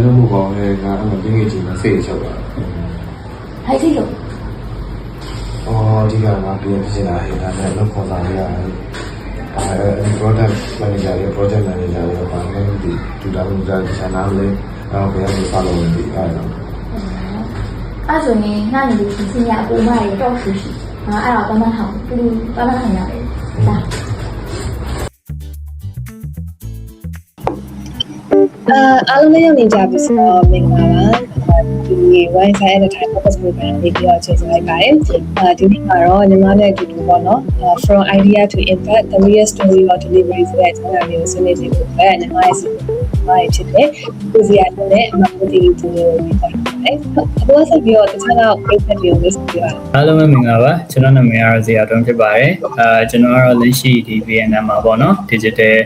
လုပ်မှုပေါင်းလည်းငါအဲ့လိုပြည့်ချိန်မှာစိတ်ချုပ်သွားတယ်还是有。ဒီကငါပြင်ဖြစ်လာရင်ဒါနဲ့လောက်ခေါ်လာရတယ်product manager ရဲ့ project manager ရဲ့ဘာမှမသိတူတာမျိုးကြာချာနာလေးတော့ဘယ်လို follow လုပ်ပြီးအဲ့တော့အဲ့ဆိုရင်ငါ့လူစီစဉ်ရအကူမရေတော့ရှိရှိငါအဲ့တော့တမန်ထောင်သူတမန်ထောင်ရတယ်ဒါအားလုံးလည်းရောက်နေကြပြီဆိုတော့မင်္ဂလာပါဒီ Wi-Fi နဲ့ Thai Focus Program လေးပြောချင်လိုက်ပါတယ်ဒီနေ့မှာတော့ညီမနဲ့အတူတူပေါ့နော် from idea to impact the real story of delivery ဆိုတဲ့အကြောင်းအရာမျိုးဆွေးနွေးနေဖို့ပဲညီမရဲ့စီစဉ်ရဖြစ်တဲ့ကိုစီယာနဲ့အမကိုတီတူကိုပြောပါတယ်အခုဆက်ပြီးတော့တခြားတော့ page တွေကို list ပြပါအားလုံးပဲမင်္ဂလာပါကျွန်တော်နာမည်ကတော့ဇေယျတွန်းဖြစ်ပါတယ်ကျွန်တော်ကတော့လက်ရှိဒီ VNM မှာပေါ့နော် digital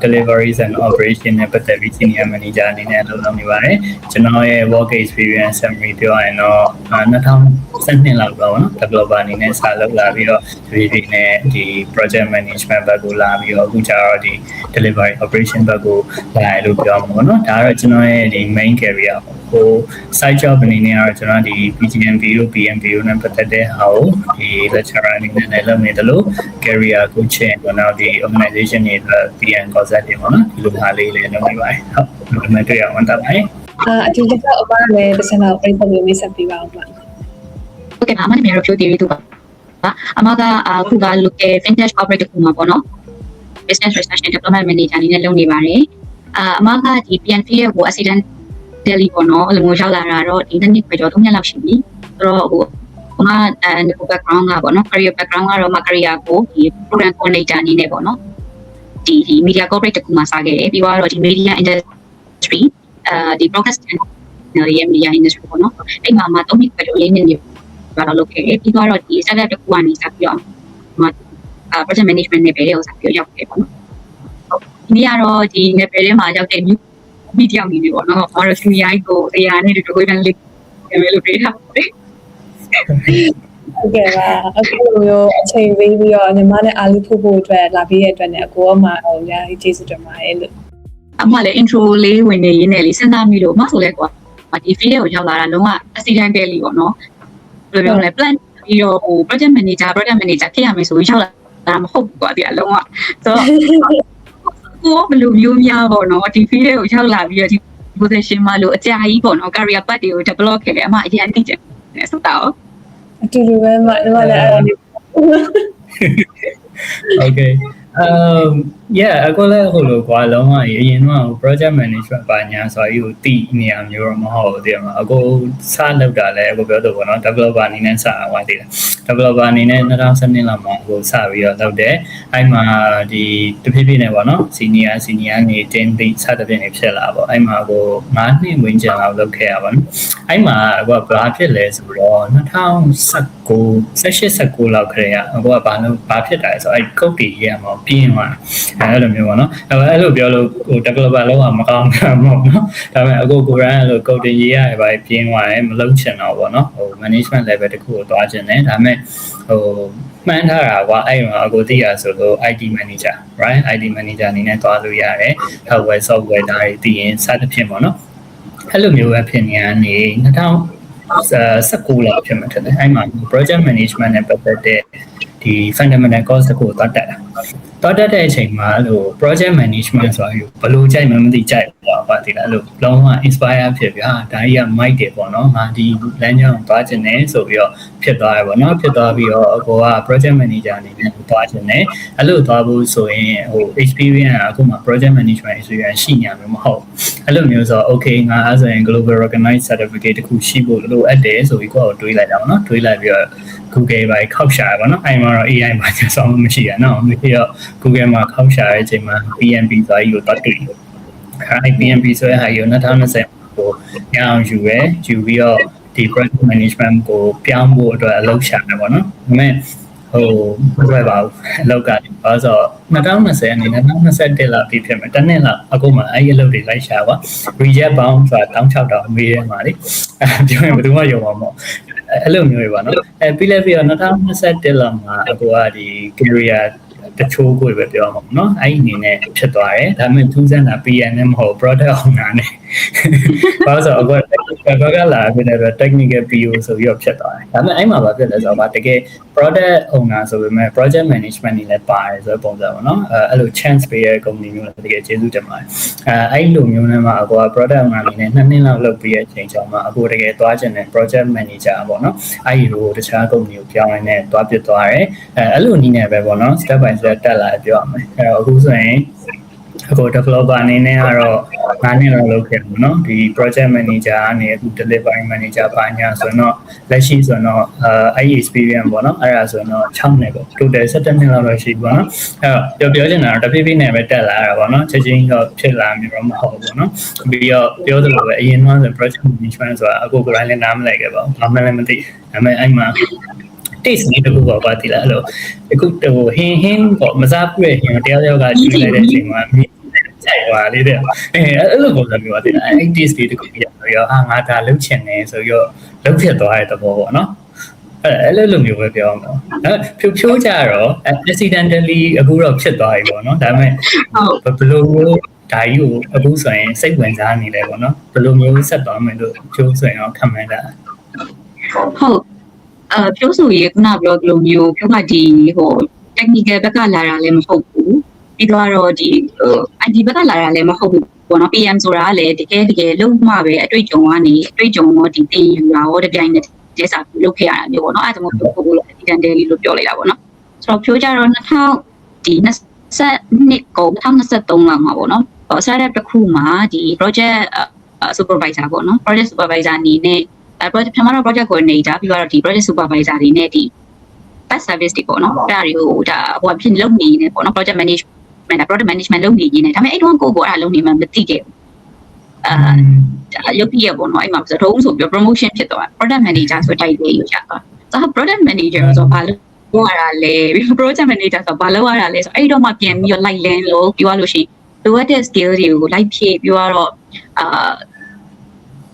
deliveries and operation နဲ့ပတ်သက်ပြီး senior manager အနေနဲ့လုပ်နေပါတယ်ကျွန်တော်ရဲ့ work experience summary ပြောရရင်တော့2012လောက်ပေါ့နော် developer အနေနဲ့စလုပ်လာပြီးတော့ VP နဲ့ဒီ project management ဘက်ကိုလာပြီးတော့အခုကျတော့ဒီ delivery operation ဘက်ကိုလာရလို့ပြောမှာပေါ့နော်ဒါကတော့ကျွန်တော်ရဲ့ဒီ main career ကို side job အနေနဲ့ကတော့ကျွန်တော်ဒီ PGMB တို့ BMB တို့နဲ့ပတ်သက်တဲ့ဟာကိုဒီ lecturer အနေနဲ့လုပ်နေတယ်လို့ career coaching ပေါ့နော်ဒီ organization တွေ PM concept တွေပေါ့နော်ဒီလိုဟာလေးလည်းလုပ်နေပါတယ်ဟုတ်ဒီမှာတွေ့ရအောင်တာပါအတူတူအပန်းလည်းတစ်စက်တော့ပြဿနာမျိုးဆက်ပြပါအောင်ပါဟုတ်ကဲ့ပါအမနာမည်တော့ဖြိုးတီရီတူပါအမကခုက local fintech corporate ခုမှာပေါ့နော် business research and development manager အနေနဲ့လုပ်နေပါတယ်အမကဒီ PNP ရဲ့ကို accident daily ပေါ့နော်အဲ့လိုမျိုးရောက်လာတာတော့ဒီနှစ်ပဲကျော်3နှစ်လောက်ရှိပြီဆိုတော့ဟိုအမbackground ကပေါ့နော် career background ကတော့မ career ကိုဒီ program coordinator အနေနဲ့ပေါ့နော်ဒီ media corporate တခုမှာစခဲ့တယ်ပြီးတော့ဒီ media industry ဒီ broadcast channel ရဲ့ media industry ပေါ့နော်အဲ့မှာ3နှစ်ပဲကျော်လေးနေတော့လုပ်ခဲ့တယ်ပြီးတော့ဒီ startup တခုကနေစပြီးတော့project management နဲ့ပဲဟိုစပြီးရောက်ခဲ့ပေါ့နော်ဒီကတော့ဒီ level ထဲမှာရောက်တဲ့ media အနေနဲ့ပေါ့နော်ဘာလို့ CI ကို AI နဲ့တူတူကိုလည်းလုပ်လို့ပြထားပါတယ်ဟုတ်ကဲ့ပါအခုလိုအချိန်ပေးပြီးတော့ညီမနဲ့အားလေးဖို့အတွက်လာပြီးတဲ့အတွက်နဲ့အကိုအမအများကြီးကျေးဇူးတင်ပါတယ်လို့အမလည်း intro လေးဝင်နေရင်းနဲ့လေးစဉ်းစားမိလို့အမဆိုလဲကွာဒီ field ကိုရောက်လာတာလုံးဝ accident ပဲလीပေါ့နော်ဘယ်လိုပြောလဲ plan ပြီးတော့ဟို project manager ဖြစ်ရမယ်ဆိုရင်ရောက်လာတာမဟုတ်ဘူးကွာဒီအလုံးဝဆိုတော့ကိုဘယ်လိုမျိုးများပေါ့နော်ဒီ field ကိုရောက်လာပြီးတော့ဒီ position မှာလို့အကြာကြီးပေါ့နော် career path တွေကို develop ခဲ့တယ်အမအရင်သိချင်တယ်ဆိုတော့အတူတူပဲမညီမလည်းအဲ့ဒါလေး Okay yeah အခုလည်းဟိုလိုကွာလုံးဝအရင်တော့ project management ပါညာဆိုပြီးကိုတိနေရမျိုးတော့မဟုတ်ဘူးတဲ့မှာအခုစလောက်တာလည်းအခုပြောတော့ဗောနော် developer အနေနဲ့စအောင်တည်တယ် developer အနေနဲ့2012လောက်မှာကိုစပြီးတော့လုပ်တယ်အဲ့မှာဒီတဖြည်းဖြည်းနဲ့ဗောနော် senior နေ team lead စသဖြင့်နေဖြစ်လာဗောအဲ့မှာကို9နှစ်ဝန်းကျင်လောက်လုပ်ခဲ့ရပါတော့အဲ့မှာအခုကဘာဖြစ်လဲဆိုတော့2019လောက်ခရေအခုကဘာဖြစ်တာလဲဆိုတော့အဲ့ code တွေရမှာပြင်းသွားအဲ့လိုမျိုးပေါ့နော်အဲ့လိုပြောလို့ဟို developer လောက်အောင်မကောင်းတာမဟုတ်နော်ဒါပေမဲ့အခုကိုရန်အဲ့လို coding ရေးရပါပြင်းသွားတယ်မလုပ်ချင်တော့ပေါ့နော်ဟို management level တခုကိုသွားချင်တယ်ဒါပေမဲ့ဟိုမှန်းထားတာကွာအဲ့မှာအခုသိရဆိုလို့ IT manager right IT manager အနေနဲ့သွားလို့ရတယ် hardware software ဒါတွေသိရင်စသဖြင့်ပေါ့နော်အဲ့လိုမျိုးပဲဖြစ်နေရနေ2019လောက်ဖြစ်မှတယ်အဲ့မှာ project management နဲ့ပတ်သက်တဲ့ဒီ fundamental course တခုကိုသွားတက်တဲ့အချိန်မှာလို့ project management ဆိုတာဘယ်လိုကြိုက်မှမသိကြိုက်တော့ပါဒီလားလို့လုံးဝ inspire ဖြစ်ပြီးဒါကြီးက mic တယ်ပေါ့နော်ငါဒီလမ်းကြောင်းသွားခြင်းနဲ့ဆိုပြီးတော့ဖြစ်သွားရပေါ့နော်ဖြစ်သွားပြီးတော့အကိုက project manager အနေနဲ့သွားခြင်းနဲ့အဲ့လိုသွားဖို့ဆိုရင်ဟို experience အခုမှ project management experience ရှိညာမျိုးမဟုတ်အဲ့လိုမျိုးဆို okay ငါအဲ့ဆိုရင် global recognized certificate တခုရှိဖို့လိုအပ်တယ်ဆိုပြီးကိုယ်တွေးလိုက်တာပေါ့နော်တွေးလိုက်ပြီးတော့ Google ပဲခောက်ရှာရပါတော့အဲ့မှာတော့ AI မှာကျဆောင်မရှိရနော်ပြီးတော့ Google မှာခောက်ရှာတဲ့အချိန်မှာ PNP ဆိုပြီးတော့တွေ့တယ်အဲ့ PNP ဆိုတဲ့ဟာကို2020ကိုညအောင်ယူပြီးတော့ဒီ project management ကိုပြောင်းဖို့အတွက်အလုပ်ရှာတယ်ပေါ့နော်ဒါပေမဲ့ဟိုမတွေ့ပါဘူးအလုပ်ကဘာလို့ဆိုတော့2020အနေနဲ့2021လောက်ပြီးဖြစ်မယ်တစ်နှစ်လောက်အခုမှအဲ့ဒီအလုပ်တွေလိုက်ရှာပါ reject bound ဆိုတာ16000မေးရမှာလေပြောရင်ဘယ်သူမှယုံမှာမဟုတ်အဲ့လိုမျိုးတွေပါနော်ပြီးလည်းပြီးတော့2021လောက်မှာအကိုကဒီ career တချို့ကိုပဲပြောမှာပေါ့နော်အဲ့ဒီအနေနဲ့ဖြစ်သွားတယ်ဒါပေမဲ့ထူးဆန်းတာ PN နဲ့မဟုတ် product owner နဲ့ ဘာလို့ဆိုတော့ဘာကလာဖြစ်နေတော့ technical PO ဆိုပြီးတော့ဖြစ်သွားတယ်ဒါပေမဲ့အဲ့မှာဘာဖြစ်လဲဆိုတော့တကယ် product owner ဆိုပေမဲ့ project management တွေလည်းပါတယ်ဆိုတဲ့ပုံစံပေါ့နော်အဲ့လို chance ပေးတဲ့ company မျိုးလည်းတကယ်ကျေးဇူးတင်ပါတယ်အဲ့လိုမျိုးနဲ့မှအကော product owner အနေနဲ့2နှစ်လောက်လုပ်ပြီးတဲ့အချိန်ကျောင်းမှာအကောတကယ်သွားချင်တဲ့ project manager ပေါ့နော်အဲ့ဒီလိုတခြား company ကိုပြောင်းရင်းနဲ့သွားပြစ်သွားတယ်အဲ့လိုနည်းနဲ့ပဲပေါ့နော် step by step တက်လာပြောရမယ်အဲ့တော့အခုဆိုရင်အခု developer အနေနဲ့ကတော့9နှစ်လောက်လုပ်ခဲ့တယ်နော်ဒီ project manager အနေနဲ့အခု delivery manager ပါညာဆိုတော့လက်ရှိဆိုတော့အဲ့ဒီ experience ပေါ့နော်အဲ့ဒါဆိုတော့6နှစ်ပေါ့ total 17နှစ်လောက်ရှိပါတော့အဲ့တော့ပြောချင်တာတော့တဖြည်းဖြည်းနဲ့ပဲတက်လာတာပေါ့နော်ချက်ချင်းတော့ဖြစ်လာမျိုးတော့မဟုတ်ဘူးပေါ့နော်ပြီးတော့ပြောသလိုပဲအရင်ကဆို project management ဆိုတာအခုကိုယ်တိုင်လည်းနားမလည်ခဲ့ပါဘူးဘာမှလည်းမသိဒါပေမဲ့အဲ့မှာtaste လေးတခုပေါ့ပါတည်လားအဲ့လိုအခုဟိုဟင်းပေါ့မစားပြည့်ဟင်းတရားကကျွေးလိုက်တဲ့အချိန်မှာကြိုက်သွားလေးတဲ့အဲ့လိုပုံစံမျိုးပါတည်လားအဲ့ taste လေးတခုပြရောငါဒါလုပ်ချင်တယ်ဆိုတော့လုပ်ဖြစ်သွားတဲ့သဘောပေါ့နော်အဲ့လိုမျိုးပဲပြောအောင်ပေါ့ဖြိုးကြတော့ accidentally အခုတော့ဖြစ်သွားပြီပေါ့နော်ဒါပေမဲ့ဘယ်လိုမျိုးဒါကြီးကိုအခုဆိုရင်စိတ်ဝင်စားနေတယ်ပေါ့နော်ဘယ်လိုမျိုးဆက်သွားမယ်လို့ဖြိုးဆိုရင်တော့ခံမှန်းတာဟုတ်ပြောဆိုရခုနပြောသလိုမျိုးပြောမှဒီဟို technical ဘက်ကလာတာလည်းမဟုတ်ဘူးပြီးတော့ဒီIT ဘက်ကလာတာလည်းမဟုတ်ဘူးပေါ့နော် PM ဆိုတာကလည်းတကယ်လုံးဝပဲအတွေ့အကြုံကနေအတွေ့အကြုံတော့ဒီတင်ယူတာရောတပြိုင်နက်တည်းစာလုပ်ခဲ့ရတာမျိုးပေါ့နော်အဲ့ဒါကြောင့်ပြောဖို့လို့ accidental လို့ပြောလိုက်တာပေါ့နော်ဆိုတော့ပြောကြတော့2022ကုန်2023လောက်မှာပေါ့နော်startup တစ်ခုမှာဒီ project supervisor ပေါ့နော် project supervisor အနေနဲ့project ကျွန်တော်တို့ project coordinator ပြီးတော့ဒီ project supervisor တွေနဲ့ဒီ best service တွေပေါ့နော်အဲ့ဒါတွေကိုဒါဟိုဖြစ်လုပ်နေနေပေါ့နော် project management product management လုပ်နေနေတယ်ဒါပေမဲ့အဲ့တော့ကိုအဲ့ဒါလုပ်နေမှမသိခဲ့ဘူးရုပ်ပြရပေါ့နော်အဲ့မှာဆိုတော့ဆိုပြီး promotion ဖြစ်သွား product manager ဆိုတိုက်လေးယူချသွားဆိုတော့ product manager ဆိုဘာလို့ရတာလဲ project manager ဆိုဘာလို့ရတာလဲဆိုအဲ့တော့မှပြန်ပြီးတော့ like လင်းလို့ပြောလို့ရှိရင်လိုအပ်တဲ့ skill တွေကို like ဖြည့်ပြီးတော့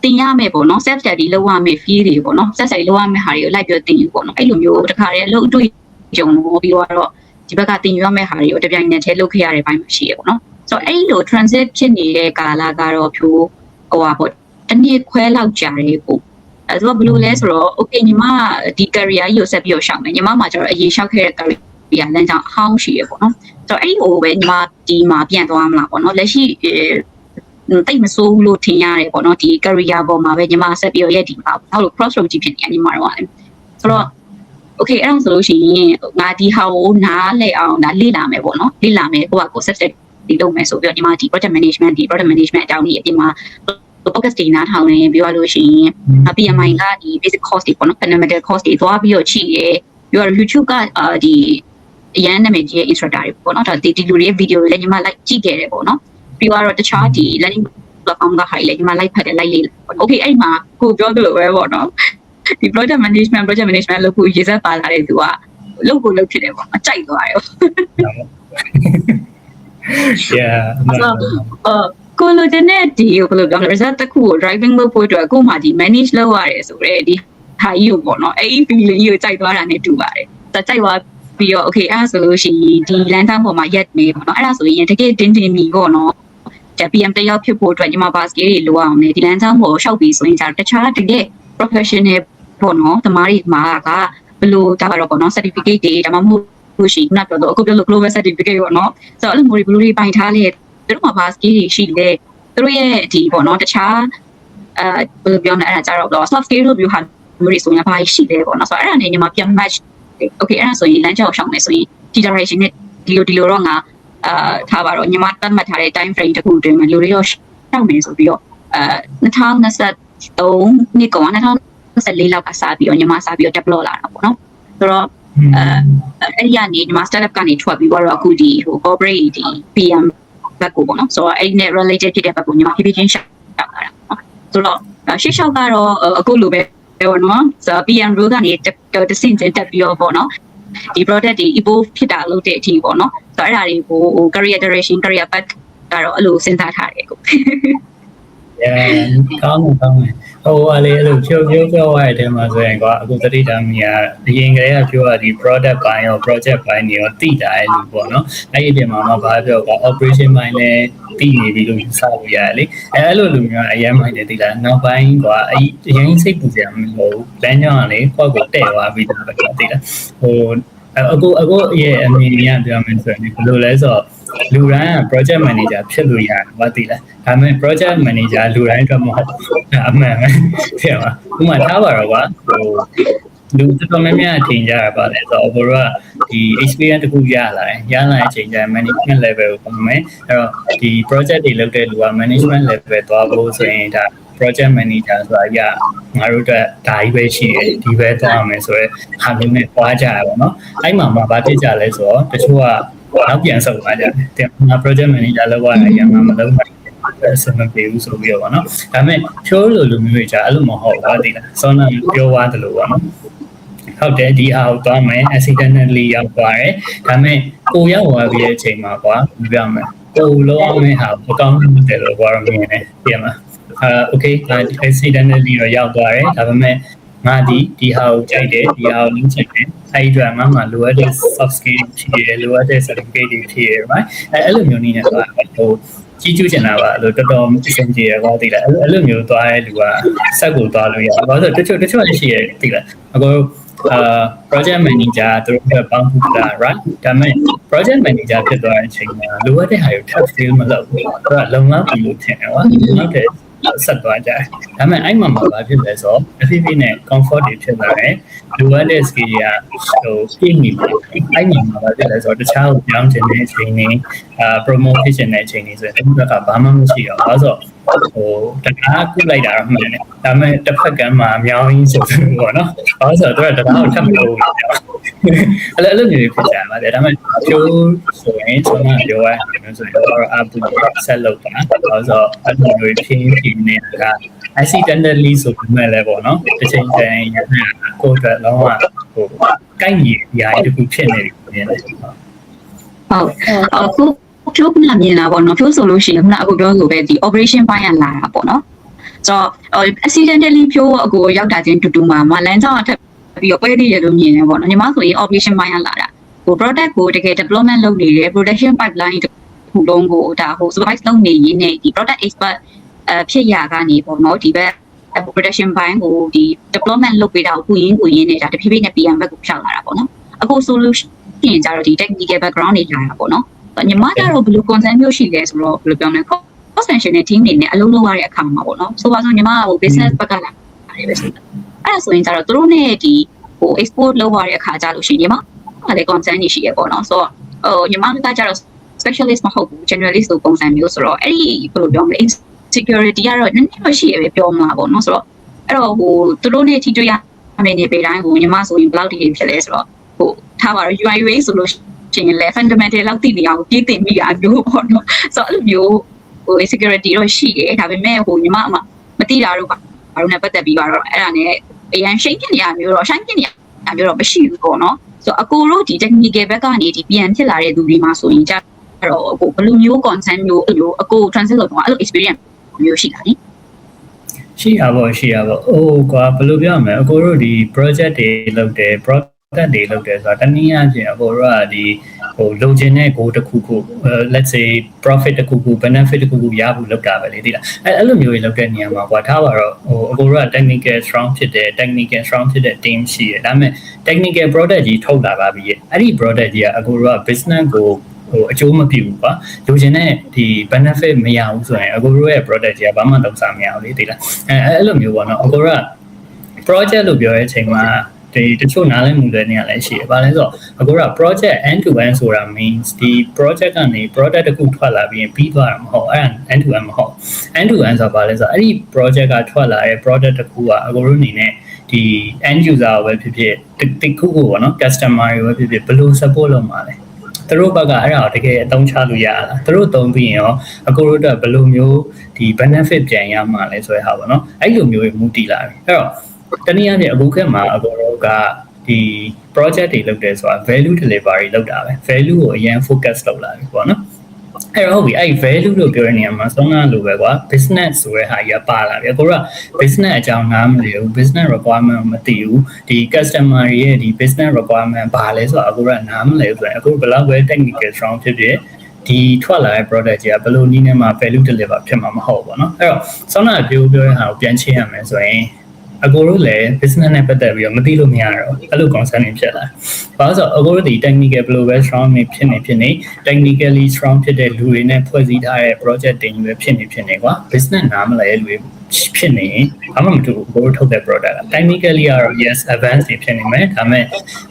တင်ရမယ်ပေါ့နော် self study လုပ်ရမယ် fee တွေပေါ့နော် self study လုပ်ရမယ်ဟာတွေကို like ပြီးတင်ယူပေါ့နော်အဲ့လိုမျိုးတခါတည်းအလုပ်အတွေ့အကြုံလို့ပြီးတော့ဒီဘက်ကတင်ယူရမယ့်ဟာတွေကိုတပြိုင်နက်တည်းလုပ်ခဲ့ရတဲ့ဘိုင်းမှာရှိရပေါ့နော်ဆိုတော့အဲ့လို transit ဖြစ်နေတဲ့ကာလကတော့ဖြိုးဟိုပါပေါ့တစ်နှစ်ခွဲလောက်ကြာတယ်ပေါ့အဲ့တော့ဘယ်လိုလဲဆိုတော့ okay ညီမဒီ career ကြီးကိုဆက်ပြီးတော့ရှောက်မယ်ညီမမှာကျတော့အရင်ရှောက်ခဲ့တဲ့ career လမ်းကြောင်းအဟောင်းရှိရပေါ့နော်ဆိုတော့အဲ့ဒီဟိုပဲညီမဒီမှာပြန်သွားမလားပေါ့နော်လက်ရှိတိတ်မစိုးဘူးလို့ထင်ရတယ်ပေါ့နော်ဒီ career ပေါ်မှာပဲညီမဆက်ပြီးတော့ရက်တည်ပါပေါ့လို့ crossroad ကြီးဖြစ်နေညီမတော့ဆိုတော့ okay အဲ့ဒါဆိုလို့ရှိရင်ငါဒီဟာကိုနားလဲအောင်ဒါလေ့လာမယ်ပေါ့နော်လေ့လာမယ်ကိုယ့်ကို set ဒီလုပ်မယ်ဆိုပြီးတော့ညီမဒီ project management အကြောင်းကြီးအပြင်မှာ focus တွေနားထောင်နေပြောလို့ရှိရင် PMI ကဒီ basic course တွေပေါ့နော် fundamental course တွေသွားပြီးတော့ချိရဲပြီးတော့ YouTube ကဒီအရန်နာမည်ကြီးရဲ့ instructor တွေပေါ့နော်ဒါဒီလူတွေရဲ့ video တွေလည်းညီမ like ကြည့်ခဲ့တယ်ပေါ့နော်ပြီးတော့တခြားဒီ learning platform ကဟာလည်းညီမ like ဖတ်တယ် like လေး okay အဲ့မှာကိုပြောသလိုပဲပေါ့နော်ဒီ project management လုပ်ဖို့ရေးစက်ပါလာတဲ့သူကလုပ်ကိုလုပ်ဖြစ်တယ်ပေါ့အကြိုက်သွားရော yeah ကိုလိုတဲ့ဒီကိုလိုပြောတယ် result တစ်ခုကို driving လုပ်ဖို့အတွက်ကိုမှဒီ manage လုပ်ရတယ်ဆိုတော့ဒီဟာကြီးကိုပေါ့နော်အဲ့ဒီ feeling ကြီးကိုကြိုက်သွားတာနဲ့တူပါတယ်ကြိုက်သွားပြီးတော့ okay အဲ့ဒါဆိုလို့ရှိရင်ဒီ land down ပေါ်မှာရက်နေပေါ့နော်အဲ့ဒါဆိုရင်တကယ်တင်းမီပေါ့နော်ဒါ PM တယောက်ဖြစ်ဖို့အတွက်ညီမ basket တွေလိုအောင်နေဒီ land down ပေါ်ရှောက်ပြီးဆိုရင်တခြားတကယ် professional ပေါ့နော်တမားတွေမှာကဘယ်လိုဒါကတော့ပေါ့နော် certificate တွေဒါမှမဟုတ်လို့ရှိရင်ပြောတော့အခုပြောလို့ global certificate ပေါ့နော်ဆိုတော့အဲ့လိုမျိုးဘယ်လိုတွေပိုင်ထားလဲသူတို့မှာ basket တွေရှိတယ်သူတို့ရဲ့ဒီပေါ့နော်တခြားဘယ်လိုပြောလဲအဲ့ဒါကြတော့ soft skill လို့ပြောဟာမျိုးတွေဆိုရင်ဘာရှိလဲပေါ့နော်ဆိုတော့အဲ့ဒါနဲ့ညီမပြန် match okay အဲ့ဒါဆိုရင်လမ်းကြောင်းရှောင်မယ်ဆိုရင်ဒီ direction နဲ့ဒီလိုတော့ငါထားပါတော့ညီမသတ်မှတ်ထားတဲ့ time frame တခုအတွင်းမှာလူတွေတော့ရှောက်မယ်ဆိုပြီးတော့2023နှစ်ကောင်2014လောက်ကစပြီးတော့ညီမစပြီးတော့ develop လာတာပေါ့နော်ဆိုတော့အဲ့ဒီကနေညီမ startup ကနေထွက်ပြီးတော့အခုဒီဟို corporate ဒီ PM ဘက်ကိုပေါ့နော်ဆိုတော့အဲ့ဒီနဲ့ related ဖြစ်တဲ့ဘက်ကိုညီမဖြည်းဖြည်းချင်းရှောက်လာတာပေါ့ဆိုတော့ရှေ့လျှောက်ကတော့အခုလိုပဲပေါ့နော်ဆိုတော့ PM role ကနေတဆင့်ချင်းတက်ပြီးတော့ပေါ့နော်ဒီ product တွေ evolve ဖြစ်တာလို့တဲ့အထိပေါ့နော်ဆိုတော့အဲ့ဒါတွေကို career direction career path ကတော့အဲ့လိုစဉ်းစားထားတယ်ကိုကောင်းတယ် ဟိုအလေးအဲ့လိုပြောရတဲ့ထဲမှာဆိုရင်ကွာအခုသတိထားမိရအရင်ကတည်းကပြောရဒီ product ဘိုင်းရော project ဘိုင်းတွေရောတိတာအဲ့လိုပေါ့နော်အဲ့ဒီပြင်မှာမှဘာပြောကွာ operation ဘိုင်းလည်းတိနေပြီလို့ယူဆလို့ရတယ်လေအဲ့လိုလူမျိုးအရင်မှတည်းတိတာနောက်ပိုင်းကွာအရင်စိတ်ပူစရာမလိုဘူးလမ်းကြောင်းကလေကိုယ့်ကိုတဲ့သွားပြီးတော့တိတာဟိုအခုရဲ့အမေကြီးကပြောမယ်ဆိုရင်ဘယ်လိုလဲဆိုတော့လူတိုင်းက project manager ဖြစ်လို့ရတယ်ဘာသိလားဒါပေမဲ့ project manager လူတိုင်းတော့မဟုတ်အမှန်ပဲဖြစ်ပါဥပမာထားပါတော့ကွာဟိုလူတော်များများထင်ကြရပါလေဆိုတော့ဘိုးကဒီ experience တခုရလာတဲ့အချိန်ကျရင် management level ကိုပုံမယ်အဲ့တော့ဒီ project တွေလုပ်တဲ့လူက management level သွားဖို့ဆိုရင်ဒါ project manager ဆိုတာကငါတို့အတွက်ဒါကြီးပဲရှိတယ်ဒီပဲသွားမယ်ဆိုတော့ဟာမျိုးနဲ့သွားကြရပါတော့အဲ့မှာမှဘာဖြစ်ကြလဲဆိုတော့တချို့ကနောက်ပြန်ဆုတ်သွားကြတယ်ငါ project manager လောက်ရရင်မှမလုပ်နိုင်ဘူးဆက်မပြေဘူးဆိုပြီးတော့ဗောနော်ဒါပေမဲ့ချိုးလိုလူမျိုးတွေじゃအဲ့လိုမဟုတ်ပါသေးလားစောနာပြောသွားတယ်လို့ဗောနော်ဟုတ်တယ်ဒီအားကိုသွားမယ် accidentally ရောက်သွားတယ်ဒါပေမဲ့ကိုရောက်သွားပြီးတဲ့အချိန်မှာကွာပြောမယ်ကိုလောအောင်မဲ့ဟာအကောင်းဆုံးတယ်လို့ပြောရမြင်တယ်ပြင်မှာokay accidentally တော့ရောက်သွားတယ်ဒါပေမဲ့ငါဒီဟာကိုကြိုက်တယ်ဒီဟာကိုလုံးချင်တယ်အဲ့ဒီအတွက်ငါမှလိုအပ်တဲ့ soft skill ဖြစ်ရလိုအပ်တဲ့ certificate တွေဖြစ်ရ right အဲ့လိုမျိုးနည်းနဲ့သွားဟိုကြီးကျူးချင်တာပါလို့တော်တော်အဆင်ပြေရပါသေးလားအဲ့လိုမျိုးသွားတဲ့လူကစက်ကိုသွားလို့ရဘာလို့တချို့လည်းရှိရသိလားအခု project manager သူတို့ပေါင်းဖို့တာ right ဒါပေမဲ့ project manager ဖြစ်သွားတဲ့အချိန်မှာလိုအပ်တဲ့ဟာကို touch feel မလုပ်ဘူးသူကလုံလောက်ပြီလို့ထင်တယ်ကွာဟုတ်တယ်ဆက်သွားကြတယ်ဒါပေမဲ့အဲ့မှာဘာဖြစ်လဲဆိုတော့အဖြစ်ဖြစ်နဲ့ comfort တွေဖြစ်လာတယ်လိုအပ်တဲ့ skill ကဟိုပြည့်နေပြီအဲ့ဒီမှာဘာဖြစ်လဲဆိုတော့တခြားကိုပြောင်းချင်တဲ့အချိန်တွေpromotion တဲ့အချိန်တွေဆိုရင်ဒီဘက်ကဘာမှမရှိတော့ဘာလို့ဟိုတခါကုလိုက်တာတော့မှန်တယ်ဒါပေမဲ့တစ်ဖက်ကမ်းမှာအများကြီးဆိုပြီးပေါ့နော်ဘာလို့ဆိုတော့သူကတခါကိုထပ်မလို့အဲ့လိုမျိုးဖြစ်ကြပါတယ်ဒါပေမဲ့ကျိုးဆိုရင်ကျွန်တော်ပြောရရင်ဆိုတော့အပူဆက်လုပ်တာဘာလို့ဆိုတော့အဲ့လိုမျိုးဖြင်းနေတာ accidentally ဆိုပေမဲ့လည်းပေါ့နော်တစ်ချိန်တည်းရတဲ့ကိုယ်အတွက်လုံးဝဟိုကိုက်ညီရာတခုဖြစ်နေတယ်ဟုတ်အခုဖြိုးကမြင်လာပေါ့နော်ဖြိုးဆိုလို့ရှိရင်ခုနအခုပြောလို့ပဲဒီ operation ဘိုင်းကလာတာပေါ့နော်ဆိုတော့ accidentally ဖြိုးအခုရောက်တာချင်းတူမှာလမ်းကြောင်းအထက်ပြီးတော့ပွဲသေးရလို့မြင်နေပေါ့နော်ညီမဆိုရင် operation ဘိုင်းကလာတာဟို product ကိုတကယ် development လုပ်နေတယ် production pipeline တစ်ခုလုံးကိုဒါဟို supervise လုပ်နေရင်းနဲ့ဒီ product expert ဖြစ်ရကနေပေါ့နော်ဒီဘက် production ဘိုင်းကိုဒီ development လုပ်ပေးတာကိုကိုရင်းနေတာတဖြည်းဖြည်းနဲ့ PM ဘက်ကိုဖြောက်လာတာပေါ့နော်အခု solution ပြင်ကြတော့ဒီ technical background တွေလာတာပေါ့နော်ညီမကတော့ဘယ်လို concern မျိုးရှိလဲဆိုတော့ဘယ်လိုပြောမလဲ cost function နဲ့ team တွေနဲ့အလုပ်လုပ်ရတဲ့အခါမှာပေါ့နော်ဆိုပါစို့ညီမကဟို business ဘက်ကလာတယ်ပဲဆိုတော့အဲ့ဒါဆိုရင်ကျတော့သူတို့နဲ့ဒီဟို export လုပ်ရတဲ့အခါကြလို့ရှိရင်ညီမကလည်း concern တွေရှိရပေါ့နော်ဆိုတော့ညီမကကျတော့ specialist မဟုတ်ဘူး generalist လို့ပုံစံမျိုးဆိုတော့အဲ့ဒီဘယ်လိုပြောမလဲ security ကတော့နည်းနည်းတော့ရှိရပဲပြောမှာပေါ့နော်ဆိုတော့အဲ့တော့ဟိုသူတို့နဲ့ထိတွေ့ရမယ်နေပေတိုင်းကိုညီမဆိုရင် blog တွေဖြစ်လဲဆိုတော့ဟိုထားပါတော့ UI UX ဆိုလို့ရှင်လေ fundamental လောက်သိနေအောင်ပြည့်တင်မိတာမျိုးပေါ့နော်ဆိုတော့အဲ့လိုမျိုးဟို security တော့ရှိတယ်ဒါပေမဲ့ဟိုညီမမသိတာတော့ဘာလို့နဲ့ပတ်သက်ပြီးတော့အဲ့ဒါနဲ့အရန်ရှိန်ဖြစ်နေရမျိုးတော့ရှိုင်းဖြစ်နေရမျိုးတော့မရှိဘူးပေါ့နော်ဆိုတော့အကိုတို့ဒီ technical ဘက်ကနေဒီပြန်ဖြစ်လာတဲ့သူတွေမှာဆိုရင်ကြတော့အကိုဘယ်လိုမျိုး concern မျိုးအဲ့လိုအကို translate လုပ်တော့အဲ့လို experience မျိုးရှိတာလေရှိရပါဟိုကွာဘယ်လိုပြောရမလဲအကိုတို့ဒီ project တွေလုပ်တယ် product တွေလုပ်တယ်ဆိုတာတနည်းအားဖြင့်အကိုတို့ကဒီဟိုလိုချင်တဲ့ goal တစ်ခုခု let's say profit တစ်ခုခု benefit တစ်ခုခုရဖို့လုပ်တာပဲလေသိလားအဲ့လိုမျိုးတွေလုပ်တဲ့နေရာမှာကွာထားပါတော့ဟိုအကိုတို့က technical strong ဖြစ်တဲ့ team ရှိတယ်ဒါပေမဲ့ technical product ကြီးထုတ်လာပါပြီအဲ့ဒီ product ကြီးကအကိုတို့က business ကိုဟိုအကျိုးမပြုဘူးကွာလိုချင်တဲ့ဒီ benefit မရဘူးဆိုရင်အကိုတို့ရဲ့ product ကြီးကဘာမှလုပ်စားမရဘူးလေသိလားအဲ့လိုမျိုးပေါ့နော်အကိုတို့က project လို့ပြောတဲ့အချိန်မှာဒီတချို့နားလည်မှုတွေနေရာလည်းရှိတယ်။ဘာလဲဆိုတော့အခုက project end to end ဆိုတာ means ဒီ project ကနေ product တစ်ခုထွက်လာပြီးရင်ပြီးသွားတာမဟုတ်အဲ့ end to end မဟုတ် end to end ဆိုတာဘာလဲဆိုတော့အဲ့ဒီ project ကထွက်လာတဲ့ product တစ်ခုကအခုတို့အနေနဲ့ဒီ end user ကိုပဲဖြစ်ဖြစ်တစ်ခုကိုပေါ့နော် customer တွေပဲဖြစ်ဖြစ်ဘယ်လို support လုပ်မှာလဲ။သူတို့ဘက်ကအဲ့ဒါကိုတကယ်အသုံးချလို့ရလား။သူတို့သုံးပြီးရင်ရောအခုတို့ကဘယ်လိုမျိုးဒီ benefit ပြန်ရမှာလဲဆိုတဲ့ဟာပေါ့နော်။အဲ့လိုမျိုးတွေမူတည်လာတယ်။အဲ့တော့တနည်းအားဖြင့်အခုခေတ်မှာအကုန်လုံးကဒီ project တွေလုပ်တယ်ဆိုတာ value delivery လုပ်တာပဲ value ကိုအရင် focus လုပ်လာပြီပေါ့နော် အဲ့တော့ဟုတ်ပြီအဲ့ value လို့ပြောတဲ့နေရာမှာဆုံးနာလို့ပဲကွာ business ဆိုတဲ့ဟာကြီးပါလာပြီကိုက business အကြောင်းနားမလည်ဘူး business requirement မသိဘူးဒီ customer ရဲ့ဒီ business requirement ဘာလဲဆိုတော့ကိုကနားမလည်ဘူးဆိုရင်အခုဘယ်လောက်ပဲ technical strong ဖြစ်ဖြစ်ဒီထွက်လာတဲ့ product ကြီးကဘယ်လိုနည်းနဲ့မှ value deliver ဖြစ်မှာမဟုတ်ဘူးเนาะအဲ့တော့ဆုံးနာပြောတဲ့ဟာကိုပြန်ချင်းရမယ်ဆိုရင်အကိုတို့လည်း business နဲ့ပတ်သက်ပြီးတော့မသိလို့မရတော့အဲ့လို concern တွေဖြစ်လာ။ဘာလို့ဆိုတော့အကိုတို့ဒီ technical ဘယ်လိုပဲ strong ဖြစ်နေ technically strong ဖြစ်တဲ့လူတွေနဲ့ဖွဲ့စည်းထားတဲ့ project တွေပဲဖြစ်နေကွာ business နားမလဲလူတွေဖြစ်နေဘာမှမတူဘူးကိုထုတ်တဲ့ product က technically ကတော့ yes advanced ဖြစ်နေမယ်ဒါပေမဲ့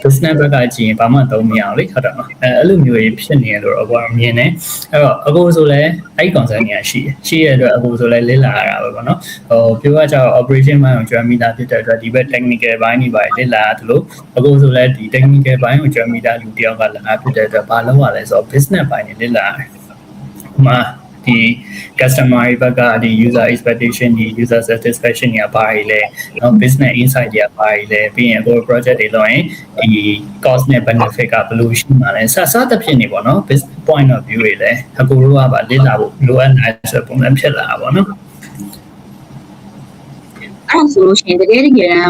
business ဘက်ကကြည့်ရင်ဘာမှသုံးမရအောင်လေဟုတ်တယ်နော်အဲ့လိုမျိုးကြီးဖြစ်နေရလို့အကိုမြင်နေအဲ့တော့အကိုဆိုလည်းအဲ့ concern ကြီးရှိရတဲ့အတွက်အကိုဆိုလည်းလေ့လာရတာပဲပေါ့နော်ဟိုပြောရကြတော့ operation ဘိုင်းကိုကျွမ်းမိတာဖြစ်တဲ့အတွက်ဒီဘက် technical ဘိုင်းတွေပါလေ့လာရတယ်လို့အကိုဆိုလည်းဒီ technical ဘိုင်းကိုကျွမ်းမိတာလူတယောက်ကလည်းအားဖြစ်တဲ့အတွက်ဘာလုပ်ရလဲဆိုတော့ business ဘိုင်းတွေလေ့လာရတယ်မှာဒီ customer ဘက်ကဒီ user expectation ဒီ user satisfaction တွေပါရလေနော် business insight တွေပါရလေပြီးရင်ကို project တွေလုပ်ရင်ဒီ cost နဲ့ benefit ကဘယ်လိုရှိမှာလဲစသဖြင့်နေပေါ့နော် business point of view တွေလည်းအကူတို့ကပါလေ့လာဖို့လိုအပ်နေဆိုပုံစံဖြစ်လာတာပေါ့နော်အဲ့ဆိုလို့ရှိရင်တကယ်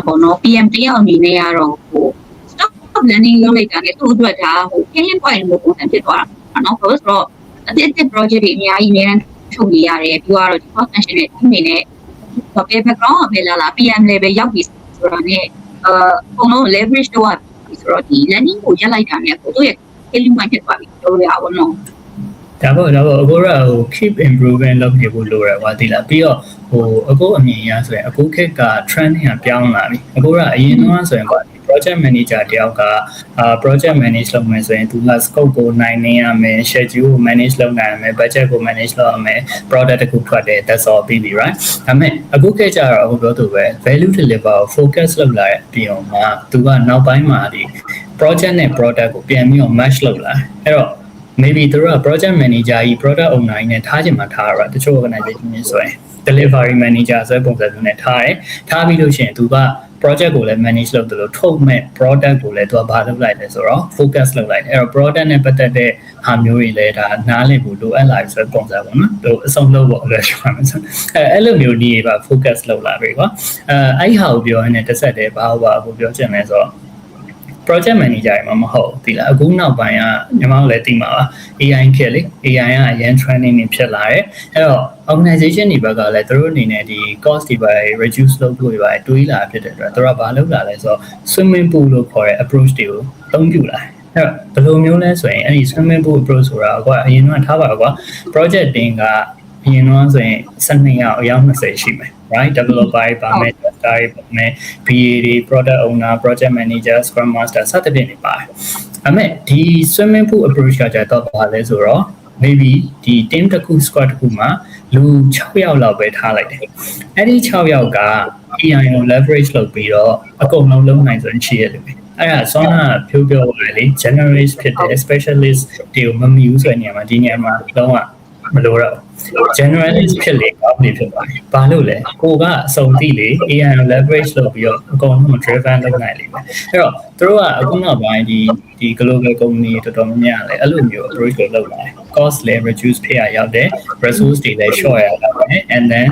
ပေါ့နော် PM တယောက်အနေနဲ့ကတော့ဟို stop learning လုပ်လိုက်တာနဲ့သူ့အတွက်ဒါဟို killing point လို့ပုံစံဖြစ်သွားတာနော်ဆိုတော့အသစ် project တွေအများကြီးအများကြီးထုတ်နေရတယ်ပြီးတော့ဒီ cost function တွေအနေနဲ့ background အမေလာ PM level ရောက်ပြီဆိုတာနဲ့ပုံလုံး leverage တော့ဆိုတော့ဒီ learning ကိုရက်လိုက်တာနဲ့ကိုတို့ရဲ့ killing point ဖြစ်သွားပြီပြောရအောင်နော်ဒါပေါ့အကိုကဟို keep improving လုပ်နေဖို့လိုတယ်ကွာဒီလားပြီးတော့ဟိုအကိုအမြင်ရဆိုရင်အကိုခက်က trend ကပြောင်းလာပြီအကိုကအရင်တော့ဆိုရင်ကွာ project manager တယောက်ကproject manage လုပ်မယ်ဆိုရင်သူက scope ကိုနိုင်နေရမယ် schedule ကို manage လုပ်နိုင်ရမယ် budget ကို manage လုပ်ရမယ် product တခုထွက်တယ် that's all ပြီးပြီ right ဒါပေမဲ့အခုခေတ်ကျတော့အခုပြောသူပဲ value deliver ကို focus လုပ်လာတဲ့ပြီးတော့မှသူကနောက်ပိုင်းမှာဒီ project နဲ့ product ကိုပြန်ပြီးတော့ match လုပ်လာအဲ့တော့maybe သူတို့က project manager ကြီး product owner ကြီးနဲ့ထားချင်မှထားရတာတချို့ organization တွေဆိုရင် delivery manager ဆိုတဲ့ပုံစံမျိုးနဲ့ထားပြီးလို့ရှိရင်သူက project ကိုလည်း manage လုပ်တယ်လို့ထုတ်မဲ့ product ကိုလည်းသူကဘာလုပ်လိုက်လဲဆိုတော့ focus လုပ်လိုက်တယ်အဲ့တော့ product နဲ့ပတ်သက်တဲ့ဟာမျိုးတွေလည်းဒါနားလည်ဖို့လိုအပ်လာပြီဆိုတဲ့ပုံစံပေါ့နော်သူအဆုံးလို့ပေါ့လို့ပြောရမှာဆိုအဲ့လိုမျိုးနေပါ focus လုပ်လာပြီကွာအဲ့ဟာကိုပြောရရင်တစ်ဆက်တည်းဘာကိုပြောချင်လဲဆိုတော့project manager တွေမဟုတ်ဒီလားအခုနောက်ပိုင်းကညီမတို့လည်းသိမှာပါ AI ခေတ်လေ AI ကအရင် training တွေဖြစ်လာတယ်အဲ့တော့ organization တွေဘက်ကလည်းသူတို့အနေနဲ့ဒီ cost တွေပဲ reduce လုပ်ဖို့ပဲတွေးလာဖြစ်တဲ့အတွက်သူတို့ကဘာလုပ်လာလဲဆိုတော့ swimming pool လို့ခေါ်တဲ့ approach တွေကိုအသုံးပြုလာအဲ့တော့ဘယ်လိုမျိုးလဲဆိုရင်အဲ့ဒီ swimming pool approach ဆိုတာကအရင်ကထားပါကွာ project တင်ကအရင်တော့ဆိုရင်12ရောက်အယောက်20ရှိမယ်right developer ပါမယ် tester ပါမယ် BA တွေ product owner project manager scrum master စသဖြင့်နေပါတယ်။ဒါပေမဲ့ဒီ swimming pool approach ကကြတော့ဘာလဲဆိုတော့ maybe ဒီ team တစ်ခု squad တစ်ခုမှာလူ6ယောက်လောက်ပဲထားလိုက်တယ်။အဲ့ဒီ6ယောက်က AI ကို leverage လုပ်ပြီးတော့အကုန်လုံးလုံးနိုင်ဆိုရင်ရှိရတယ်။အဲ့ဒါဆောင်းနာဖြိုးပြောရလေ generalist ဖြစ်တဲ့ specialist တွေကိုမမီဘူးဆိုတဲ့နေရာမှာဒီနေရာမှာလုံးဝမလိုတော့ generalist ဖြစ်လေကောင်းနေဖြစ်ပါတယ်။ဘာလို့လဲ။ကိုကအစုံသိလေ AI leverage လုပ်ပြီးတော့အကုန်လုံး driven လုပ်နိုင်လိမ့်မယ်။အဲ့တော့သူတို့ကအခုနောက်ပိုင်းဒီ global company တော်တော်များများလည်းအဲ့လိုမျိုး approach ကိုလုပ်လာတယ်။ cost လည်း reduce ဖြစ်ရရောက်တယ် resource တွေလည်း short ရရောက်တယ် and then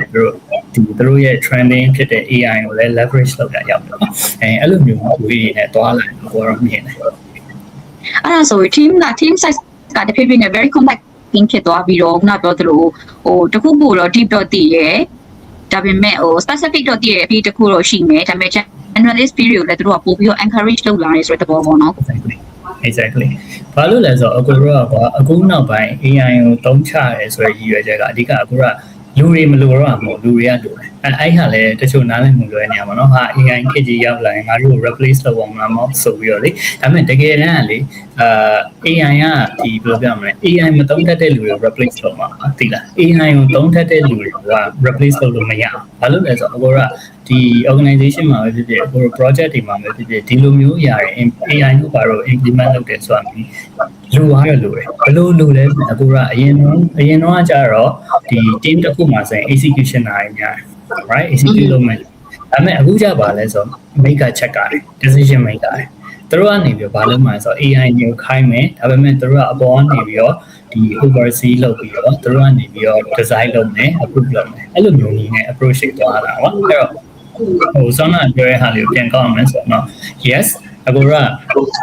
သူတို့ရဲ့ trending ဖြစ်တဲ့ AI ကိုလည်း leverage လုပ်ရရောက်တယ်။အဲ့လိုမျိုးဝေးနေသွားလာတယ်ကိုတော့မြင်တယ်။အဲ့ဒါဆို team size ကတဖြည်းဖြည်းနဲ့ very compactဖြစ်သွားပြီးတော့ခုနပြောသလိုဟိုတခုခုတော့ deep တော့တည်ရဲဒါပေမဲ့ဟို specific တော့တည်ရဲအပြီးတခုတော့ရှိမယ်ဒါပေမဲ့ generalist period ကိုလည်းသူတို့ကပို့ပြီးတော့ encourage လုပ်လာတယ်ဆိုတဲ့သဘောပေါ့နော် exactly ဘာလို့လဲဆိုတော့အခုတော့အခုနောက်ပိုင်း AI ကိုသုံးချရဲဆိုတဲ့ရည်ရွယ်ချက်ကအဓိကအခုကလူတွေမလိုတော့ဘူးလူတွေကလိုတယ်အဲ့ဟာလည်းတချို့နားလည်မှုလွယ်နေရပါတော့ဟာ AI ခေတ်ကြီးရောက်လာရင်ငါတို့ replace လုပ်အောင်မလားမဟုတ်ဆိုပြီးတော့လေဒါပေမဲ့တကယ်တမ်းကလေAI ကဒီဘယ်လိုပြောမလဲ AI မသုံးတတ်တဲ့လူတွေ replace လုပ်မှာသိလား AI ကိုသုံးတတ်တဲ့လူတွေက replace လုပ်လို့မရဘူးဘာလို့လဲဆိုတော့အခုကဒီ organization မှာပဲဖြစ်ဖြစ်အခု project တွေမှာပဲဖြစ်ဖြစ်ဒီလိုမျိုးအရာတွေ AI တို့ဘာလို့ implement လုပ်တယ်ဆိုတာမျိုးလူအားရလို့တယ်ဘယ်လိုလုပ်လဲအခုကအရင်တော့ကကြတော့ဒီ team တစ်ခုမှာဆိုရင် execution တွေများ right execute လုပ်မယ်ဒါပေမဲ့အခုကြပါလဲဆို maker check တယ် decision maker တယ် တို့ကနေပြီးဘာလို့မှဆို AI ကိုခိုင်းမယ်ဒါပေမဲ့တို့ကအပေါ်ကနေပြီးတော့ဒီ oversee လုပ်ပြီးတော့တို့ကနေပြီးတော့ design လုပ်မယ် approve လုပ်မယ်အဲ့လိုမျိုးနည်းနဲ့ approach တွေသွားတာကွာအဲ့တော့ဟိုဆောင်းနာပြောရတဲ့ဟာလေးကိုပြန်ကောက်အောင်မယ်ဆိုတော့ yes အခုက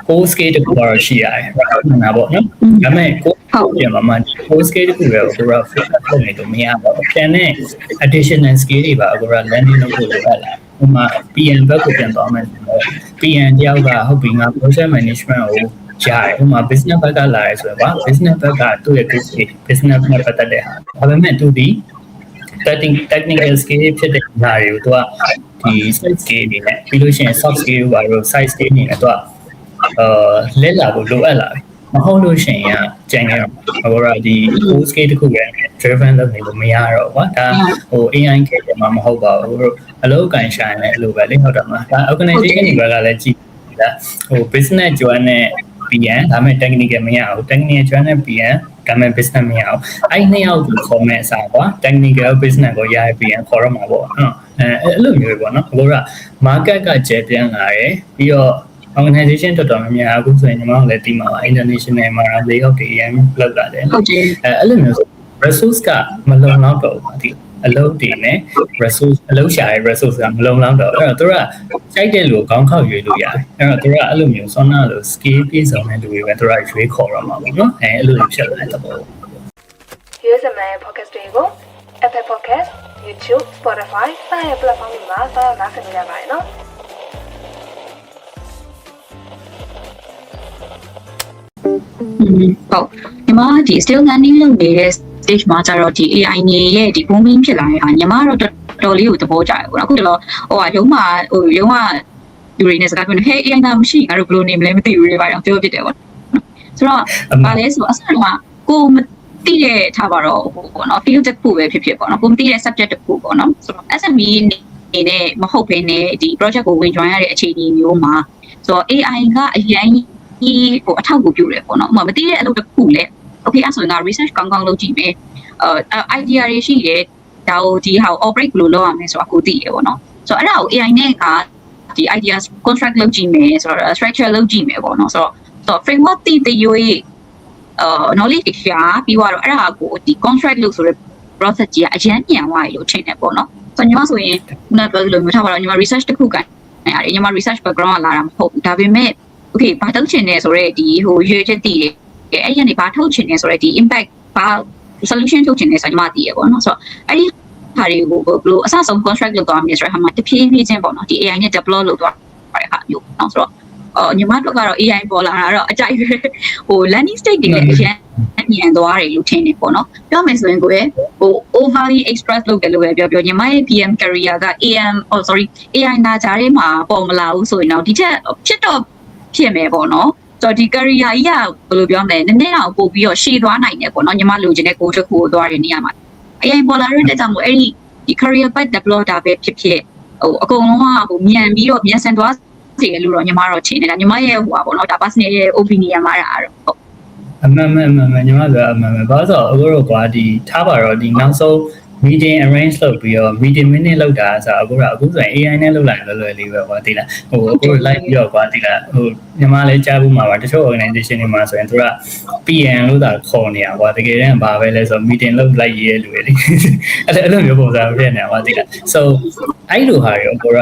course scale တခုတော့ရှိရတယ်ဟုတ်လားပေါ့နော်ဒါပေမဲ့ကိုပြန်မှာ course scale တခုပဲအခုက focus လုပ်နေလို့မရပါဘူးပြန်တဲ့ additional skill တွေပါအခုက landing လုပ်ဖို့လိုအပ်လာဥပမာ PM ဘက်ကိုပြန်သွားမယ်ဆိုတော့ PM တယောက်ကဟုတ်ပြီငါ project management ကိုကြားတယ်ဥပမာ business ဘက်ကလာရဲဆိုတော့ business ဘက်ကသူ့ရဲ့ business နဲ့ပတ်သက်တဲ့ဟာဒါပေမဲ့သူဒီ technical skill ဖြစ်တဲ့နေရာတွေကိုသူကဒီ site skill တွေနဲ့ပြီးလို့ရှိရင် soft skill ဘာလို့ site skill တွေနဲ့သူကလက်လာဖို့လိုအပ်လာတယ်မဟုတ်လို့ရှိရင်ကြံခဲ့တော့ဟိုကဒီ course skill တခုပဲ driven လုပ်နေလို့မရတော့ကွာဒါဟို AI ခေတ်မှာမဟုတ်ပါဘူးအလုပ်အကင်ရှာရင်လည်းအဲ့လိုပဲလေဟုတ်တယ်မလားဒါ organization တွေဘက်ကလည်းကြည့်တာဟို business join နဲ့ PM ဒါပေမဲ့ technical မရဘူး technical join နဲ့ PM ဒါပေမဲ့ business မရဘူးအဲ့နှစ်ယောက်ကိုခေါ်မဲ့အစားကွာ technical business ကိုရရ PM ခေါ်ရမှာပေါ့နော်အဲ့လိုမျိုးပဲပေါ့နော်အခုက market ကကျယ်ပြန့်လာတယ်ပြီးတော့ organization တော်တော်များများအခုဆိုရင်ညီမတို့လည်းသိမှာပါ international မှာ layout တွေရမ်းလောက်လာတယ်ဟုတ်တယ်အဲ့လိုမျိုး resource ကမလုံလောက်တော့ဘူးဒီအလုပ်တွေနဲ့ resource အလုပ်ရှာတဲ့ resource ကမလုံလောက်တော့အဲ့တော့သူကစိုက်တဲ့လူကိုခေါင်းခောက်ရွေးလို့ရတယ်အဲ့တော့သူကအဲ့လိုမျိုးဆောနာလို skill ပြည့်စုံတဲ့လူတွေပဲသူကရွေးခေါ်ရမှာပေါ့နော်အဲ့လိုဖြစ်လာတဲ့ပေါ့ USM ရဲ့ podcast တွေကို Apple Podcast, YouTube, Spotify စတဲ့ platform တွေမှာစောင့်နားဆင်ကြပါရနော်ဟုတ်ညီမဒီ still learning လုပ်နေတဲ့ stage မှာကျတော့ဒီ AI နေရဲ့ဒီ booming ဖြစ်လာတဲ့ဟာညီမတော့တော်လေးကိုသဘောကျတယ်ပေါ့နော်အခုတော့ဟိုကရုံးမှာလူတွေနဲ့စကားပြောနေဟဲ့ AI ကမရှိငါတို့ဘယ်လိုနေမလဲမသိဘူးတွေပါတော့ပြောဖြစ်တယ်ပေါ့ဆိုတော့ဘာလဲဆိုအစကကိုမသိတဲ့ထားပါတော့ပေါ့နော် field တစ်ခုပဲဖြစ်ဖြစ်ပေါ့နော်ကိုမသိတဲ့ subject တစ်ခုပေါ့နော်ဆိုတော့ SME နေနဲ့မဟုတ်ဘဲနဲ့ဒီ project ကိုဝင် join ရတဲ့အခြေအနေမျိုးမှာဆိုတော့ AI ကအရင်ဒီဟိုအထောက်အကူပြုတယ်ပေါ့နော်။မသိတဲ့အလုပ်တစ်ခုလည်း okay အဲ့ဆိုရင် research ကောင်းကောင်းလုပ်ကြည့်မယ်။ idea တွေရှိတယ်။ဒါကိုဒီဟာကို operate ဘယ်လိုလုပ်ရမလဲဆိုတာကိုသိရပေါ့နော်။ဆိုတော့အဲ့ဒါကို AI နဲ့ကဒီ ideas construct လုပ်ကြည့်မယ်ဆိုတော့ structure လုပ်ကြည့်မယ်ပေါ့နော်။ဆိုတော့ framework တည်ရွေးknowledge ရှာပြီးတော့အဲ့ဒါကိုဒီ construct လုပ်ဆိုတဲ့ process ကြီးကအရင်ညံသွားရလို့ထင်တယ်ပေါ့နော်။ဆိုတော့ညီမဆိုရင်ခုနကပြောလို့မျိုးထားပါတော့ညီမ research တစ်ခုကရတယ်ညီမ research background ကလာတာမဟုတ်ဘူးဒါပေမဲ့okay ဘာထုတ်ချင်နေဆိုတော့ဒီဟိုရွေးချက်တည်တယ်အဲ့ရနေဘာထုတ်ချင်နေဆိုတော့ဒီ impact ဘာ solution ထုတ်ချင်နေဆိုတော့ညီမတည်ရပေါ့နော်ဆိုတော့အဲ့ဒီဟာတွေကိုဘယ်လိုအစဆုံး construct လုပ်သွားမလဲဆိုတော့ဟာမှာတဖြည်းဖြည်းချင်းပေါ့နော်ဒီ AI နဲ့ develop လုပ်သွားတဲ့ဟာမျိုးနော်ဆိုတော့ညီမတို့ကတော့ AI ပေါ်လာတာတော့အကြိုက်ပဲဟို landing stage တွေလည်းအရင်ညံသွားတယ်လို့ထင်နေပေါ့နော်ပြောမယ်ဆိုရင်ကိုယ်ဟို overly express လုပ်တယ်လို့ပဲပြောညီမရဲ့ PM career က AI နာကြားထဲမှာပေါ်မလာဘူးဆိုရင်တော့ဒီချက်ဖြစ်တော့ဖြစ်မယ်ပေါ့နော်ဆိုတော့ဒီ career ကြီးကဘယ်လိုပြောမလဲနည်းနည်းတော့ပို့ပြီးတော့ရှည်သွားနိုင်တယ်ပေါ့နော်ညီမလိုချင်တဲ့ကိုတစ်ခုကိုသွားတဲ့နေရာမှာAI ပေါ်လာတဲ့တက်ကြောင့်မို့အဲ့ဒီ career path developer ပဲဖြစ်ဖြစ်ဟိုအကုန်လုံးကဟိုမြန်ပြီးတော့မြန်ဆန်သွားစီရလို့တော့ညီမတော့ချင်နေတာညီမရဲ့ဟိုပါပေါ့နော်ဒါ personal ရဲ့ opinion မှာဒါတော့ဟုတ်အမှန်ညီမပြောအမှန်ဘာလို့ဆိုအခုတော့ကွာဒီထားပါတော့ဒီနောက်ဆုံး meeting arrange လုပ်ပြီးတော့ meeting minute လောက်တာဆိုအခုဆိုရင် AI နဲ့လုပ်လိုက်လွယ်လေးပဲကွာသိလားဟိုအခု live ပြီးတော့ကွာသိလားဟိုညီမလည်းကြားဘူးမှာပါတချို့ organization တွေမှာဆိုရင်သူက PM လို့သာခေါ်နေရကွာတကယ်တမ်းဘာပဲလဲဆို meeting လုပ်လိုက်ရဲလူတွေလေအဲ့လိုမျိုးပုံစံဖြစ်နေတာကွာသိလား so အဲ့လိုဟာရောကိုက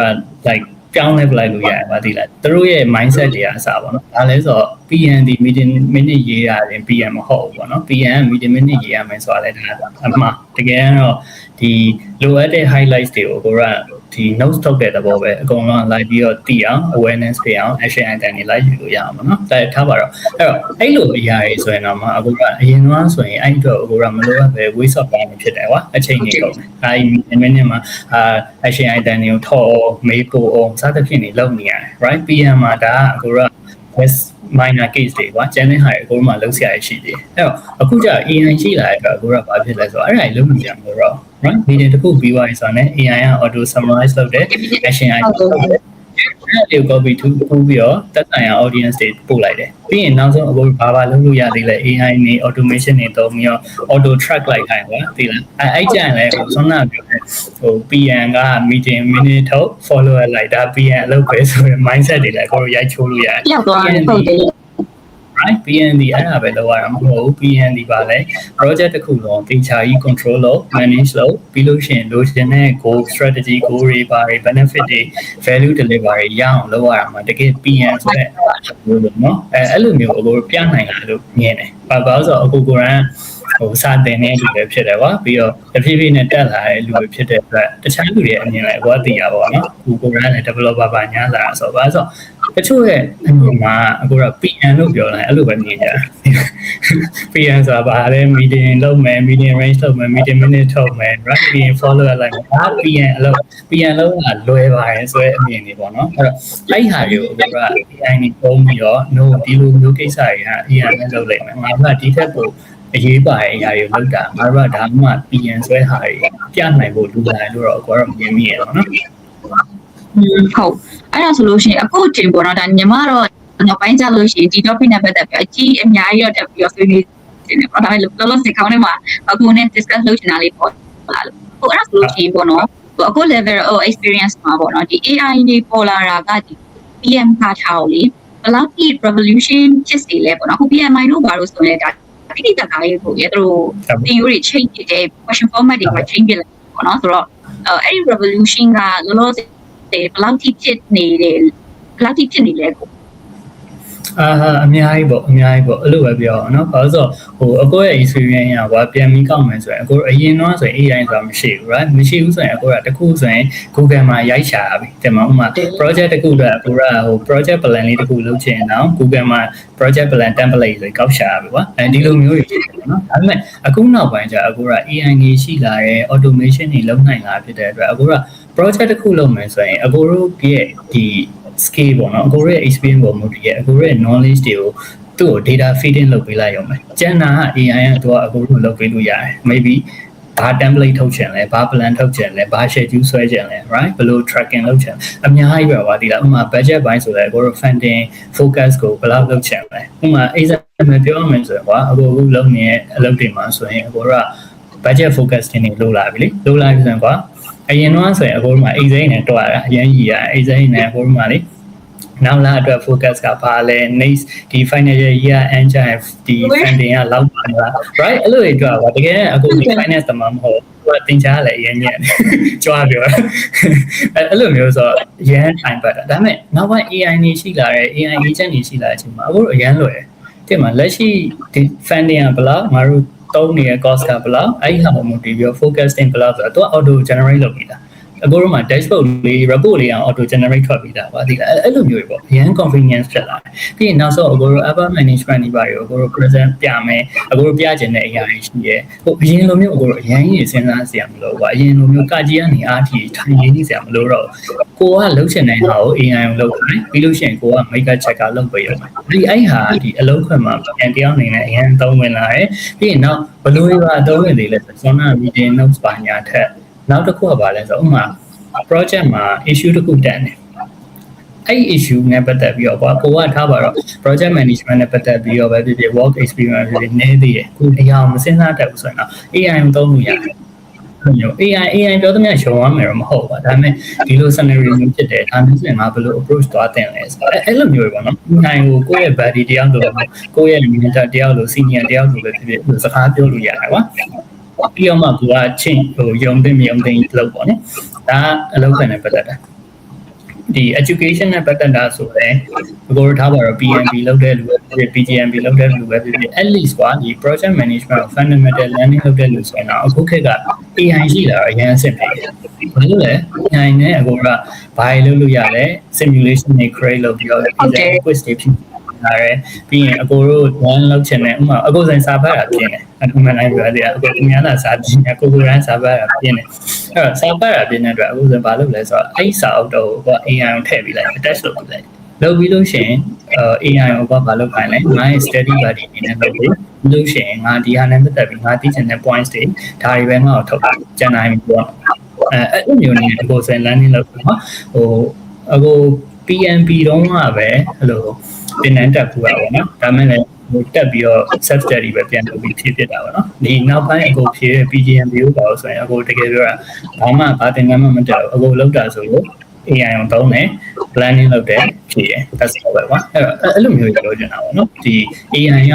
like ပြောင်းလဲပလိုက်လို့ရတယ်ပါသိလားသူတို့ရဲ့ mindset တွေကအစားပေါ့နော်ဒါလည်းဆိုတော့ PM ဒီ meeting minute ရေးရတယ် PM မဟုတ်ဘူးပေါ့နော် PM meeting minute ရေးရမယ်ဆိုတာလည်းဒါအမှားတကယ်တော့ဒီလိုအပ်တဲ့ highlights တွေကိုကိုကဒီ notes ထုတ်တဲ့သဘောပဲအကုန်လုံးလိုက်ပြီးတော့သိအောင် awareness ဖြစ်အောင် action item တွေလိုက်ယူလို့ရအောင်ပေါ့နော်ဒါထားပါတော့အဲ့တော့အဲ့လိုအရာတွေဆိုရင်တော့မှအခုကအရင်ကဆိုရင်အဲ့တော့အခုကမလိုအပ်ပဲ waste of time ဖြစ်တယ်ကွာအချိန်ကြီးကုန်တယ်ဒါဒီ minute မှာaction item တွေကိုထော်မေးပို့အောင်စသဖြင့်နေလုပ်နေရတယ် right PM မှာဒါကအခုက west minor case တွေကွာကျန်တဲ့ဟာတွေအခုမှလုံးဆရာရှိသေးတယ်အဲ့တော့အခုကျ AI ရှိလာတဲ့အတွက်အခုကဘာဖြစ်လဲဆိုတော့အဲ့ဒါလုံးမကြံဘူးတော့ right meeting တစ်ခုပြီးသွားပြီဆိုတော့ AI က auto summarize လုပ်တယ် action item လုပ်တယ် အဲ့ဒီ copy 2ပို့ပြီးတော့တက်ဆိုင်ရာ audience တွေပို့လိုက်တယ်ပြီးရင်နောက်ဆုံးအခုဘာလုပ်လို့ရသေးလဲ AI နဲ့ automation တွေတုံးပြီးတော့ auto track လိုက်ခိုင်းပါသိလားအဲ့ကြရင်လည်းဆွမ်းနာပြောတယ်ဟို PM က meeting minute ထုတ် follow လိုက်တာ PM အလုပ်ပဲဆိုရင် mindset တွေလည်းကိုရိုက်ချိုးလို့ရတယ် ရောက်သွားတယ်ဟုတ်တယ် right PND အဲ့ဒါပဲလောက်ရမှာမဟုတ်ဘူး PND ပါလဲ project တစ်ခုလုံး feature ကြီး control လုပ် manage လုပ်ပြီးလို့ရှိရင် လိုချင်တဲ့ goal strategy goal တွေပါတွေ benefit တွေ value delivery ရအောင်လုပ်ရမှာတကယ် PM ဆိုတဲ့လို့เนาะအဲ့လိုမျိုးအခုပြနိုင်လာလို့မြင်တယ်ဘာလို့ဆိုတော့အခုကိုရန်ဟိုစာတင်နေလူတွေဖြစ်တယ်ကွာပြီးတော့တဖြည်းဖြည်းနဲ့တက်လာတဲ့လူတွေဖြစ်တဲ့အတွက်တခြားလူတွေအမြင်လည်းဘောသိရပါတော့เนาะကိုရန်လည်း developer ပါညာလာဆိုတော့ဘာလို့တချို့ရဲ့အမြင်မှာအခုတော့ PM လို့ပြောလိုက်အဲ့လိုပဲမြင်ကြ PM ဆိုတာဘာလဲ meeting လုပ်မယ် meeting range လုပ်မယ် meeting minute ထုတ်မယ် right meeting follow လိုက်မယ်ဒါ PM အလုပ် PM လုံးကလွယ်ပါတယ်ဆိုတဲ့အမြင်တွေပေါ့နော်အဲ့တော့အဲ့ဟာတွေကိုအခုက AI နဲ့ပုံပြီးတော့ no ဒီလိုမျိုးကိစ္စတွေက AI နဲ့လုပ်လိုက်မယ်ငါကဒီထက်ပိုအရေးပါတဲ့အရာတွေလုပ်တာငါတို့ကဒါမှ PM ဆွဲဟာတွေပြနိုင်ဖို့လူတိုင်းလို့တော့ကိုကတော့မြင်မိရတော့နော်ဟုတ်အဲ့ဒါဆိုလို့ရှိရင်အခုတင်ပေါ်တော့ဒါညီမတော့နောက်ပိုင်းကျလို့ရှိရင်ဒီ topic နဲ့ပတ်သက်ပြီးအကြီးအများကြီးတော့တက်ပြီးတော့ဆွေးနွေးနေတယ်ပေါ့ဒါပေမဲ့လောလောဆယ်ခေါင်းထဲမှာအခုနဲ့ discuss လုပ်ချင်တာလေးပေါ့လာလို့ဟိုအဲ့ဒါဆိုလို့ရှိရင်ပေါ့နော်အခု level of experience မှာပေါ့နော်ဒီ AI တွေပေါ်လာတာကဒီ PM ခါထားကိုလေဘယ်လောက်ထိ revolution ဖြစ်စီလဲပေါ့နော်အခု PMI တို့ဘာလို့ဆိုလဲဒါတိတိကျကျလေးကိုရတို့သင်ယူတွေ change တဲ့ question format တွေမှာ change ဖြစ်လာပေါ့နော်ဆိုတော့အဲ့ဒီ revolution ကလောလောဆယ်ဘယ်လောက်ထိဖြစ်နေလဲဘယ်လောက်ထိဖြစ်နေလဲကိုအများကြီးပေါ့အဲ့လိုပဲပြောအောင်နော်ဘာလို့ဆိုဟိုအကိုရဲ့ experience ကဘာပြန်ပြီးကောက်မယ်ဆိုရင်အကိုအရင်တော့ဆိုရင် AI ဆိုတာမရှိဘူး right မရှိဘူးဆိုရင်အကိုကတခုဆိုရင် Google မှာရိုက်ရှာပြီဒီမှာဥမာ project တခုတော့အကိုကဟို project plan လေးတခုလုပ်ချင်တော့ Google မှာ project plan template တွေကောက်ရှာပြီကွာဒီလိုမျိုးတွေဖြစ်တယ်နော်ဒါပေမဲ့အခုနောက်ပိုင်းကျအကိုက AI ကြီးရှိလာတဲ့ automation တွေလုပ်နိုင်လာဖြစ်တဲ့အတွက်အကိုက project တခုလုပ်မယ်ဆိုရင်အကိုတို့ရဲ့ဒီ skill ပေါ့နော်အကိုရဲ့ experience ပေါ်မူတည်ရဲ့အကိုရဲ့ knowledge တွေကိုသူ့ကို data feeding လုပ်ပေးလိုက်ရုံပဲကျန်တာက AI ကသူကအကိုတို့လုပ်ပေးလို့ရတယ် maybe ဘာ template ထုတ်ချင်လဲဘာ plan ထုတ်ချင်လဲဘာ schedule ဆွဲချင်လဲ right ဘယ်လို tracking လုပ်ချင်အများကြီးပဲပါဒီလားဥပမာ budget ဘိုင်းဆိုလဲအကိုတို့ funding focus ကိုဘယ်လောက်လုပ်ချင်လဲဥပမာ example ပြောရမယ်ဆိုရင်ကွာအကိုလုပ်နေတဲ့အလုပ်တွေမှာဆိုရင်အကိုတို့က budget focus တင်နေလို့လာပြီလေလို့လာပြီဆိုရင်ကွာအရင်တော့ဆိုရင်အကိုတို့မှာ exam နဲ့တွားတာအရင်ကြီးရ exam နဲ့အကိုတို့မှာလေနောက်လာအတွက် focus ကပါလဲ next ဒီ financial year end ကျရင်ဒီ funding ကလောက်ပါလား right အဲ့လိုတွေတွားပါတကယ်အကိုဒီ finance တမမဟုတ်သူကတင်ချားလဲအရင်ညံ့ကြွားပြောအဲ့လိုမျိုးဆိုရန် time ပတ်တာဒါပေမဲ့နောက်ပိုင်း AI နေရှိလာတဲ့ AI agent နေရှိလာတဲ့အချိန်မှာအကိုတို့အရန်လွယ်တယ်မှာလက်ရှိဒီ funding ကဘယ်လောက်ငါတို့တုံးနေတဲ့ cost ကဘယ်လောက်အဲ့ဒီဟာမှမတည်ပြီး focusing ဘယ်လောက်ဆိုတော့သူက auto generate လုပ်ပြီးတာအကိုတို့မှာ dashboard လေး report လေးအောင် auto generate ထွက်ပြီးတာပါဒီအဲ့လိုမျိုးပေါ့အရင် convenience ဖြစ်လာတယ်ပြီးရင်နောက်ဆုံးအကိုတို့ app management တွေပါရောအကိုတို့ present ပြမယ်အကိုတို့ပြချင်တဲ့အရာတွေရှိရဲဟိုအရင်လိုမျိုးအကိုတို့အရင်ကြီးစဉ်းစားစရာမလိုဘူးအရင်လိုမျိုးကကြီးကနေအားထီထိုင်ရင်းနေစရာမလိုတော့ကိုကလှုပ်ချင်တဲ့ဟာကို AI ကိုလုပ်ခိုင်းပြီးလို့ရှိရင်ကိုက make up checker လုပ်ပေးရမယ်ဒီအဲ့ဟာဒီအလုပ်ခွင့်မှာပြန်တယောက်နေနဲ့အရင်သုံးဝင်လာတယ်ပြီးရင်နောက်ဘလို့တွေပါသုံးဝင်လေလဲ Sona meeting notes ပါညာထက်နောက်တစ်ခုကပါလဲဆိုဥမာ project မှာ issue တစ်ခုတက်နေအဲ့ issue နဲ့ပတ်သက်ပြီးတော့ကိုကထားပါတော့ project management နဲ့ပတ်သက်ပြီးတော့ပဲဖြစ်ဖြစ် work experience တွေနည်းသေးတယ်ကိုတရားမစဉ်းစားတတ်ဘူးဆိုရင်တော့ AI ကိုသုံးလို့ရတယ်မျိုး AI ပြောသမျှရှုံရမယ်တော့မဟုတ်ပါဒါပေမဲ့ဒီလို scenario မျိုးဖြစ်တယ်ဒါမျိုးဆိုရင်ငါဘယ်လို approach သွားတင်လဲဆိုတော့အဲ့လိုမျိုးပဲပေါ့နော်နိုင်ကိုယ့်ရဲ့ body တယောက်လိုကိုယ့်ရဲ့ mentor တယောက်လို senior တယောက်လိုပဲဖြစ်ဖြစ်စကားပြောလို့ရတယ်ကွာပြီးတော့မှကိုကချင်းဟိုယုံသိမယုံသိလောက်ပေါ့နော်ဒါအလုပ်ခံနဲ့ပတ်သက်တာဒီ education နဲ့ပတ်သက်တာဆိုရင်အကိုထားပါတော့ PMB လုပ်တဲ့လူပဲဖြစ် PGMB လုပ်တဲ့လူပဲဖြစ်ဖြစ် at least ကွာဒီ project management fundamental learning လုပ်တဲ့လူဆိုရင်တော့အခုခေတ်က AI ရှိလာတော့အရင်အဆင့်ပဲဘာလို့လဲ AI နဲ့အကိုကဘာလုပ်လို့ရလဲ simulation တွေ create လုပ်ပြီးတော့ exam quiz တွေဖြစ်လာတယ်ပြီးရင်အကိုတို့ one လောက်ချင်တယ်ဥမာအကိုဆိုင်စာဖတ်တာပြင်းတယ်အမှန်တိုင်းပြောတယ်အကိုများလာစာပြင်းတယ်ကိုရန်စာဖတ်တာပြင်းတယ်အဲ့တော့စာဖတ်တာပြင်းတဲ့အတွက်အကိုဆိုင်ဘာလုပ်လဲဆိုတော့အဲ့စာအုပ်တော့ကို AI ကိုထည့်ပြီးလိုက် attach လုပ်ပြီးလိုက်လုပ်ပြီးလို့ရှိရင်AI ကိုဘာလုပ်ခိုင်းလဲငါ့ study buddy နေနဲ့လုပ်ပြီးလို့ရှိရင်ငါဒီဟာနဲ့ပတ်သက်ပြီးငါသိချင်တဲ့ points တွေဒါတွေပဲငါ့ကိုထုတ်ကျန်နိုင်ပြီပေါ့အဲ့လိုမျိုးနေအကိုဆိုင် learning လုပ်ပြီးနော်ဟို အခု PNP တော့မှာပဲအဲ့လိုတင်နန်းတက်ခုရပါတော့ဒါမှလည်းတက်ပြီးတော့ self study ပဲပြန်လုပ်ပြီးဖြည့်ဖြစ်တာပါနော်ဒီနောက်ပိုင်းအခုဖြည့် PGM ကိုပါဆိုရင်အခုတကယ်ပြောတာဘာမှဘာတင်နန်းမှမတက်ဘူးအခုလောက်တာဆိုလို့ AI အောင်သုံးတယ် planning လုပ်တယ်ဖြည့်ရ that's all ပဲကွာအဲ့လိုမျိုးပြောချင်တာပေါ့နော်ဒီ AI က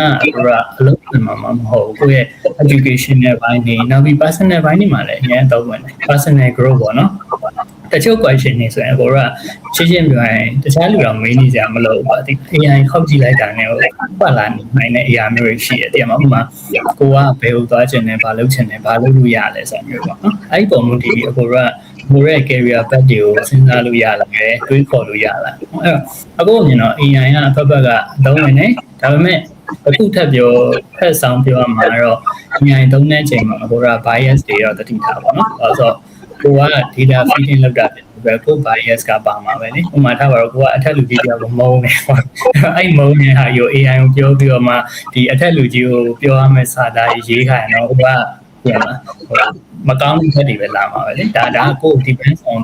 အလုပ်ပြန်မှာမဟုတ်ဘူးကိုယ့်ရဲ့ education နဲ့ဘိုင်းနေနောက်ပြီး personal ဘိုင်းနေမှာလည်းအရင်သုံးဝင်တယ် personal growth ပေါ့နော်တချို့ question တွေဆိုရင်ကိုကရှင်းရှင်းပြောရင်တခြားလူတော်မေးနေကြမလို့ပါဒီ AI ခောက်ကြည့်လိုက်တာနဲ့ပတ်လာနိုင်တဲ့အရာမျိုးရှိတယ်တဲ့မှာဥပမာကိုကဘယ်လိုသွားချင်တယ်ဘာလုပ်ချင်တယ်ဘာလုပ်လို့ရလဲဆိုမျိုးပေါ့နော်အဲ့ဒီပုံမျိုးဒီအကိုကကိုရဲ့ career path တွေကိုစဉ်းစားလို့ရလာတယ်တွေးခေါ်လို့ရလာအဲ့တော့အခုမြင်တော့ AI ကဖက်သုံးဝင်နေဒါပေမဲ့အခုထပ်ပြောဖက်ဆောင်ပြောရမှာတော့ AI သုံးတဲ့အချိန်မှာကိုက bias တွေတော့တတိထားပါတော့ဆိုတော့ကိုက data feeding လောက်တာပဲကို bias ကပါမှာပဲလေဥပမာထားပါတော့ကိုကအထက်လူကြီးတယောက်ကိုမုန်းနေပေါ့အဲ့မုန်းနေတဲ့ဟာကို AI ကိုပြောပြီးတော့မှဒီအထက်လူကြီးကိုပြောရမယ့်စာသားရေးခိုင်းတော့ကိုကမကောင်းတဲ့ချက်တွေပဲလာမှာပဲလေဒါကို depends on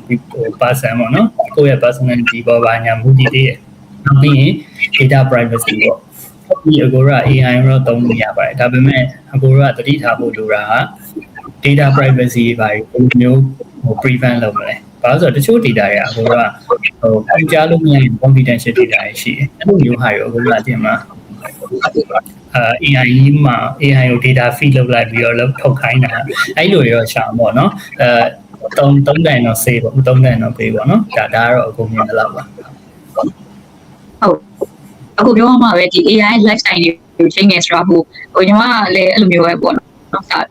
person ပေါ့နော်ကိုယ့်ရဲ့ personality ပေါ်ပါညာမူတည်သေးတယ်နောက်ပြီးရင် data privacy ပေါ့ဒီအကိုက AI ရောသုံးလို့ရပါတယ်ဒါပေမဲ့အကိုကသတိထားဖို့လိုတာက data privacy ဘာတွေမျိုးprevent လုပ်မလဲဘာလို့ဆိုတော့တချို့ data တွေအကိုကပုံကြားလို့မရရင် confidential data တွေရှိတယ်အဲ့လိုမျိုးဟာတွေအကိုကတင်မှာAI မှာ AI ကို data feed လုပ်လိုက်ပြီးတော့လောက်ထုတ်ခိုင်းတာအဲ့လိုရောရှာပေါ့နော်သုံးတိုင်တော့ save ပေါ့သုံးတိုင်တော့ပေးပေါ့နော်ဒါကတော့အကုန်မြင်တယ်လောက်ပါဟုတ်အခုပြောမှာပဲဒီ AI lifestyle ကို change နေတာဟိုညီမလည်းအဲ့လိုမျိုးပဲပေါ့နော်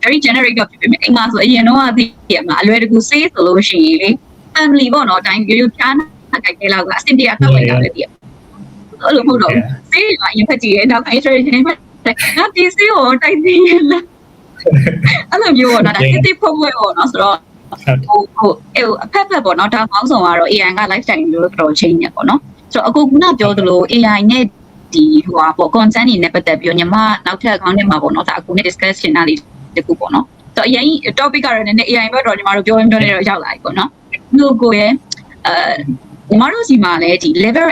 very generic တော့ဖြစ်ပေမဲ့အိမ်မှာဆိုအရင်တော့သိရမှာအလွယ်တကူ save ဆိုလို့ရှိရင်လေ family ပေါ့နော်တိုင်းရိုးဖြားနိုင်ကြတဲ့လောက်ကအဆင်ပြေတာတော့လိုက်တာပဲသိရအဲ့လိုမဟုတ်တော့ save ကအရင်ဖက်ကြည့်ရနောက် iteration မှာငါဒီ save ကိုတိုက်သိရလားအဲ့လိုမျိုးပေါ့နော်ဒါတိဖို့ပေါ့နော်ဆိုတော့ဟိုအဖက်ပေါ့နော်ဒါကောင်းဆောင်ကတော့ AI က lifestyle မျိုးတော့ change နေပေါ့နော်ဆိုတော့အခုကပြောသလို AI နဲ့ဒီဟိုပေါ့ concern တွေနဲ့ပတ်သက်ပြီးညီမနောက်ထပ်ခေါင်းထဲမှာပေါ့နော်ဒါအခုနဲ့ discuss ရှင်းတာလေးတခုပေါ့နော်ဆိုတော့အရင် topic ကတော့နည်းနည်း AI ဘက်တော့ညီမတို့ပြောနေတော့ရောက်လာပြီပေါ့နော်ဒီကိုရဲ့ညီမတို့စီမှာလည်းဒီ level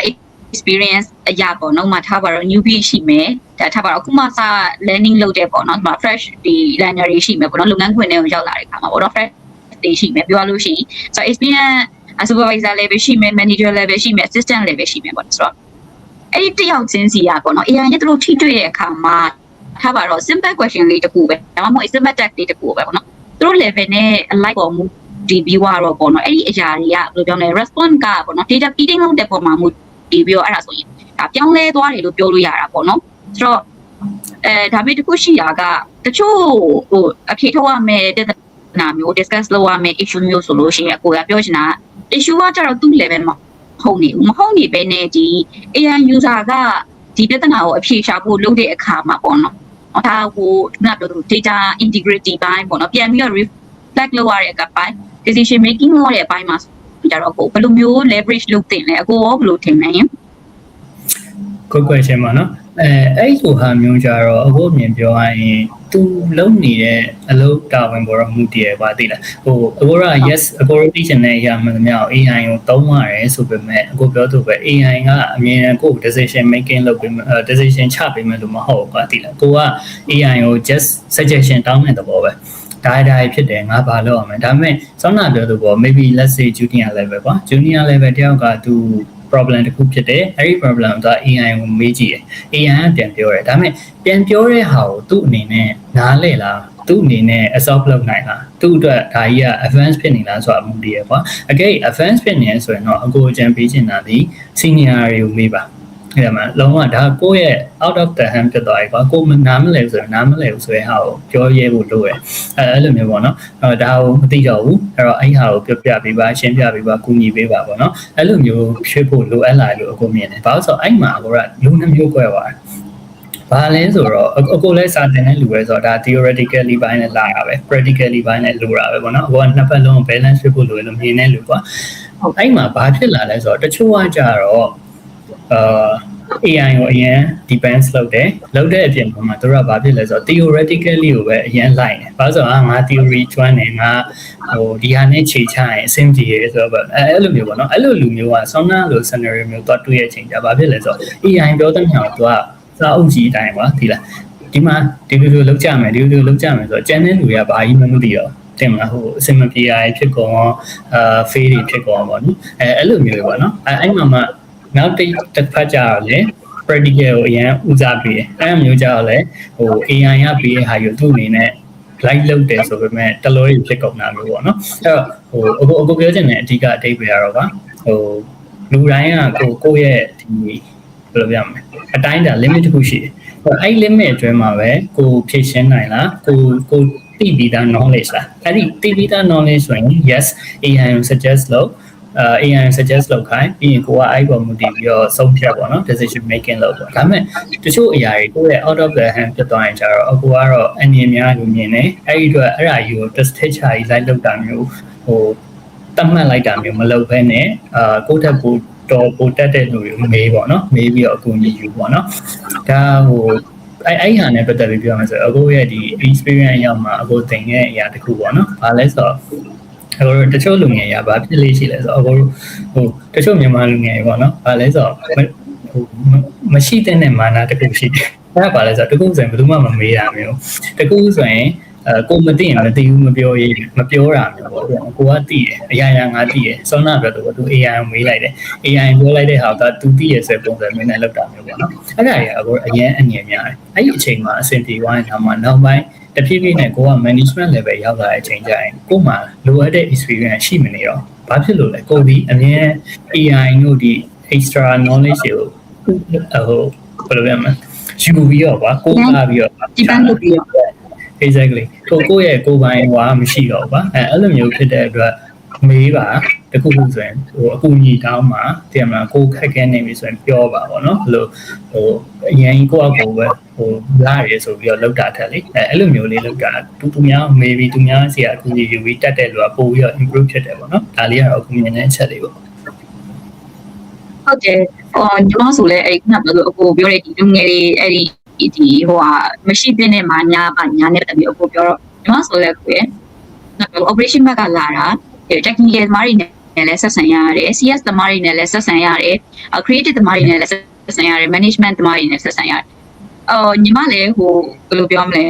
experience အရာပေါ့နော်မှထားပါတော့ newbie ရှိမယ်ဒါထားပါတော့အခုမှစ learning လုပ်တဲ့ပေါ့နော်ဒီမှာ fresh ဒီ learner တွေရှိမယ်ပေါ့နော်လုပ်ငန်းခွင်တွေကိုရောက်လာတဲ့အခါမှာပေါ့နော် fresh တွေရှိမယ်ပြောလို့ရှိရင်ဆိုတော့ experience supervisor level ရှိမယ် manager level ရှိမယ် assistant level ရှိမယ်ပေါ့ဆိုတော့အဲ့ဒီတယောက်ချင်းစီရပေါ့နော် AI နဲ့တို့ထိတွေ့တဲ့အခါမှာထားပါတော့ simple question လေးတခုပဲဒါမှမဟုတ် simple text လေးတခုပဲပေါ့နော်တို့ level နဲ့ alike ပေါ်မူဒီ viewer တော့ပေါ့နော်အဲ့ဒီအရာတွေကဘယ်လိုပြောလဲ response ကပေါ့နော် data feeding လုပ်တဲ့ပုံမှာမူဒီပြီးတော့အဲ့ဒါဆိုရင်ဒါပြောင်းလဲသွားတယ်လို့ပြောလို့ရတာပေါ့နော်ဆိုတော့ဒါပေမဲ့တခုရှိတာကတချို့ဟိုအဖြေထုတ်ရမယ်တဲ့နာမျိုး discuss လုပ်ရမယ် issue မျိုးဆိုလို့ရှိရင်ကိုကပြောချင်တာ issue ကကျတော့သူ့ level မှာဟုတ်နေမဟုတ်နေပဲနဲ့ဒီ AI user ကဒီပြဿနာကိုအဖြေရှာဖို့လုပ်တဲ့အခါမှာပေါ့နော်ဒါဟိုနာပြောလို့ data integrity ဘိုင်းပေါ့နော်ပြန်ပြီးတော့ reflect လုပ်ရတဲ့အခါပိုင်း decision making လုပ်ရတဲ့အပိုင်းမှာကြတော့ကိုဘယ်လိုမျိုး leverage လုပ်တင်လဲအကိုရောဘယ်လိုထင်လဲ good question ပါနော်အဲ့လိုဟာမျိုးကြတော့အခုအမြင်ပြောရရင်သူလုံနေတဲ့အလုပ်တာဝန်ပေါ်တော့မူတည်ရပါသေးလားဟိုအခုက yes အခုသိချင်တဲ့အရာမှန်သမျှ AI ကိုသုံးရတယ်ဆိုပေမဲ့အခုပြောသူပဲ AI ကအမြင်ကို decision making လုပ်ပြီး decision ချပေးမယ်လို့မဟုတ်ဘူးကွာသိလားကိုက AI ကို just suggestion တောင်းတဲ့သဘောပဲဒါဖြစ်တယ်ငါဘာလုပ်ရမလဲဒါပေမဲ့စောနာပြောသူပေါ့ maybe let's say junior level ကွာ junior level တယောက်ကသူproblem တခုဖြစ်တယ်အဲ့ဒီ problem က AI ကိုမေးကြည့်တယ် AI ကပြန်ပြောတယ်ဒါပေမဲ့ပြန်ပြောတဲ့ဟာကိုသူ့အနေနဲ့နားလည်လားသူ့အနေနဲ့ absorb လုပ်နိုင်လားသူ့အတွက်ဒါကြီးက advance ဖြစ်နေလားဆိုတာမူတည်ရကွာအကယ် advance ဖြစ်နေဆိုရင်တော့အကိုအကြံပေးချင်တာဒီ senior တွေကိုမေးပါအဲ့ဒါမှလုံးဝဒါကိုယ့်ရဲ့ out of the hand ဖြစ်သွားပြီကွာကိုနားမလဲဆိုရင်နားမလဲဘူးဆိုရင်ဟာကိုပြောရဲဖို့လိုတယ်အဲ့လိုမျိုးပေါ့နော်ဒါကိုမသိတော့ဘူးအဲ့တော့အဲ့ဟာကိုပြောပြပေးပါရှင်းပြပေးပါကူညီပေးပါပေါ့နော်အဲ့လိုမျိုးဖြစ်ဖို့လိုအပ်လာလို့အကိုမြင်တယ်ဘာလို့ဆိုအဲ့မှာကိုကလူနှမျိုးကွဲသွားတယ်ဘာလဲဆိုတော့အကိုလည်းစာသင်တဲ့လူပဲဆိုတော့ဒါ theoretically ဘိုင်းနဲ့လာတာပဲ practically ဘိုင်းနဲ့လိုတာပဲပေါ့နော်အကိုကနှစ်ဖက်လုံး balance ဖြစ်ဖို့လိုလို့မြင်တဲ့လူကွာအဲ့မှာဘာဖြစ်လာလဲဆိုတော့တချို့ကကြတော့ AI ကိုအရင် depends လုပ်တဲ့အပြင်မှာသူတို့ကဘာဖြစ်လဲဆိုတော့ theoretically ကိုပဲအရင်လိုက်တယ်။ဘာလို့ဆိုတော့ငါ theory ကျွမ်းတယ်ငါဒီဟာနဲ့ခြေချရင်အဆင်ပြေရဆိုတော့အဲ့လိုမျိုးပေါ့နော်။အဲ့လိုလူမျိုးကဆောင်းနာလို scenario မျိုးတော့တွေ့ရတဲ့အချိန်ကျဘာဖြစ်လဲဆိုတော့ AI ပြောတဲ့မျိုးကသူကစာအုပ်ကြီးအတိုင်းပါဒီလား။ဒီမှာဒီလိုလောက်ကြမယ်ဆိုတော့ကျန်တဲ့လူတွေကဘာကြီးမှမသိတော့တင်မလားဟိုအစင်မပြေရဖြစ်ကုန်ဖေးတွေဖြစ်ကုန်ပေါ့နော်အဲ့လိုမျိုးပေါ့နော်အဲ့မှာနောက်တစ်ဖက်ကြတော့လေ practical ကိုအရင်ဦးစားပေးတယ်အဲ့မျိုးကြတော့လေဟို AI ရပေးတဲ့ဟာကိုသူ့အနေနဲ့ light လုပ်တယ်ဆိုပေမဲ့တလို့ရဖြစ်ကုန်တာမျိုးပေါ့နော်အဲ့တော့ဟိုအခုပြောချင်တဲ့အဓိကအဓိပ္ပာယ်ကတော့ဟိုလူတိုင်းကကိုယ့်ရဲ့ဒီဘယ်လိုပြောမလဲအတိုင်းတာ limit တစ်ခုရှိတယ်အဲ့ limit အတွင်းမှာပဲကိုဖြည့်ရှင်းနိုင်လားကိုသိပြီးသား knowledge လားအဲ့ဒီသိပြီးသား knowledge ဆိုရင် yes AI suggest လို့ AI suggest လုပ်ခိုင်းပြီးရင်ကိုကအဲ့ပေါ်မူတည်ပြီးတော့ဆုံးဖြတ်ပေါ့နော် decision making လုပ်ပေါ့ဒါပေမဲ့တချို့အရာတွေကိုယ့်ရဲ့ out of the hand ဖြစ်သွားရင်ကျတော့အခုကတော့အမြင်များလူမြင်နေအဲ့ဒီအတွက်အဲ့ဒါကြီးကို test ချကြီးလိုက်လုပ်တာမျိုးဟိုတတ်မှတ်လိုက်တာမျိုးမလုပ်ဘဲနဲ့ကိုယ့်ထက်ပိုတက်တဲ့လူတွေမေးပေါ့နော်မေးပြီးတော့အကူအညီယူပေါ့နော်ဒါဟိုအဲ့ဟာနဲ့ပတ်သက်ပြီးပြောမှဆိုအခုရဲ့ဒီ experience ရောက်မှာအခုသင်ရဲ့အရာတစ်ခုပေါ့နော်။ဘာလဲဆိုတော့အခုတချို့လူငယ်ရာဘာဖြစ်လေးရှိလဲဆိုတော့အခုဟိုတချို့မြန်မာလူငယ်ပေါ့နော်။ဘာလဲဆိုတော့ဟိုမရှိတဲ့မာနတစ်ခုရှိတယ်။အဲ့ဒါဘာလဲဆိုတော့တကူဆိုရင်ဘယ်သူမှမမေးတာမျိုး။တကူဆိုရင်ကိုမသိရင်မသိဘူးမပြောတာမျိုးပေါ့ကိုကသိတယ်အရာငါသိတယ်စောနာပြောတော့သူ AI ကိုမေးလိုက်တယ် AI ပြောလိုက်တဲ့ဟာကသူသိရဆိုပုံစံမျိုးနဲ့လောက်တာမျိုးပေါ့နော်အဲ့ဒါကြီးအခုအရင်အငြင်းများတယ်အဲ့ဒီအချိန်မှာအဆင်ပြေသွားရင်နောက်ပိုင်းတဖြည်းဖြည်းနဲ့ကိုက management level ရောက်လာတဲ့အချိန်ကျရင်ကိုမှလိုအပ်တဲ့ experience ရှိမနေတော့ဘာဖြစ်လို့လဲကိုဒီအမြဲ AI တို့ဒီ extra knowledge ကိုဟိုဘယ်လိုပြောမလဲယူပြီးတော့ပါကိုလာပြီးတော့ depend လုပ်ပြီးတော့ exactly ကိုယ့်ရဲ့ကိုယ်ပိုင်ဟွာမရှိတော့ပါအဲ့လိုမျိုးဖြစ်တဲ့အတွက်မေးပါတခုခုဆိုရင်ဟိုအကူအညီတောင်းမှာတင်မလားကိုခက်ခဲနေပြီဆိုရင်ပြောပါဗောနော်ဘလို့ဟိုအရင်ကိုယ့်အကူပဲဟိုလာရဲဆိုပြီးတော့လောက်တာထက်လေအဲ့လိုမျိုးလေးလောက်တာသူများ maybe သူများစီကအကူအညီယူပြီးတက်တဲ့လူကပို့ပြီးတော့ improve ဖြစ်တယ်ဗောနော်ဒါလေးကတော့အကူအညီနဲ့အချက်လေးပေါ့ဟုတ်တယ်ညီမဆိုလဲအဲ့ခုနကပြောလို့အကိုပြောတဲ့ဒီလူငယ်တွေအဲ့ဒီဟိုဟာမရှိတဲ့မှာညာနဲ့တက်ပြီးအကိုပြောတော့ညီမဆိုလဲကိုရ operation back ကလာတာ technical သမားတွေနဲ့လည်းဆက်ဆံရတယ် CS သမားတွေနဲ့လည်းဆက်ဆံရတယ် creative သမားတွေနဲ့လည်းဆက်ဆံရတယ် management သမားတွေနဲ့ဆက်ဆံရတယ်ညီမလည်းဟိုဘယ်လိုပြောမလဲ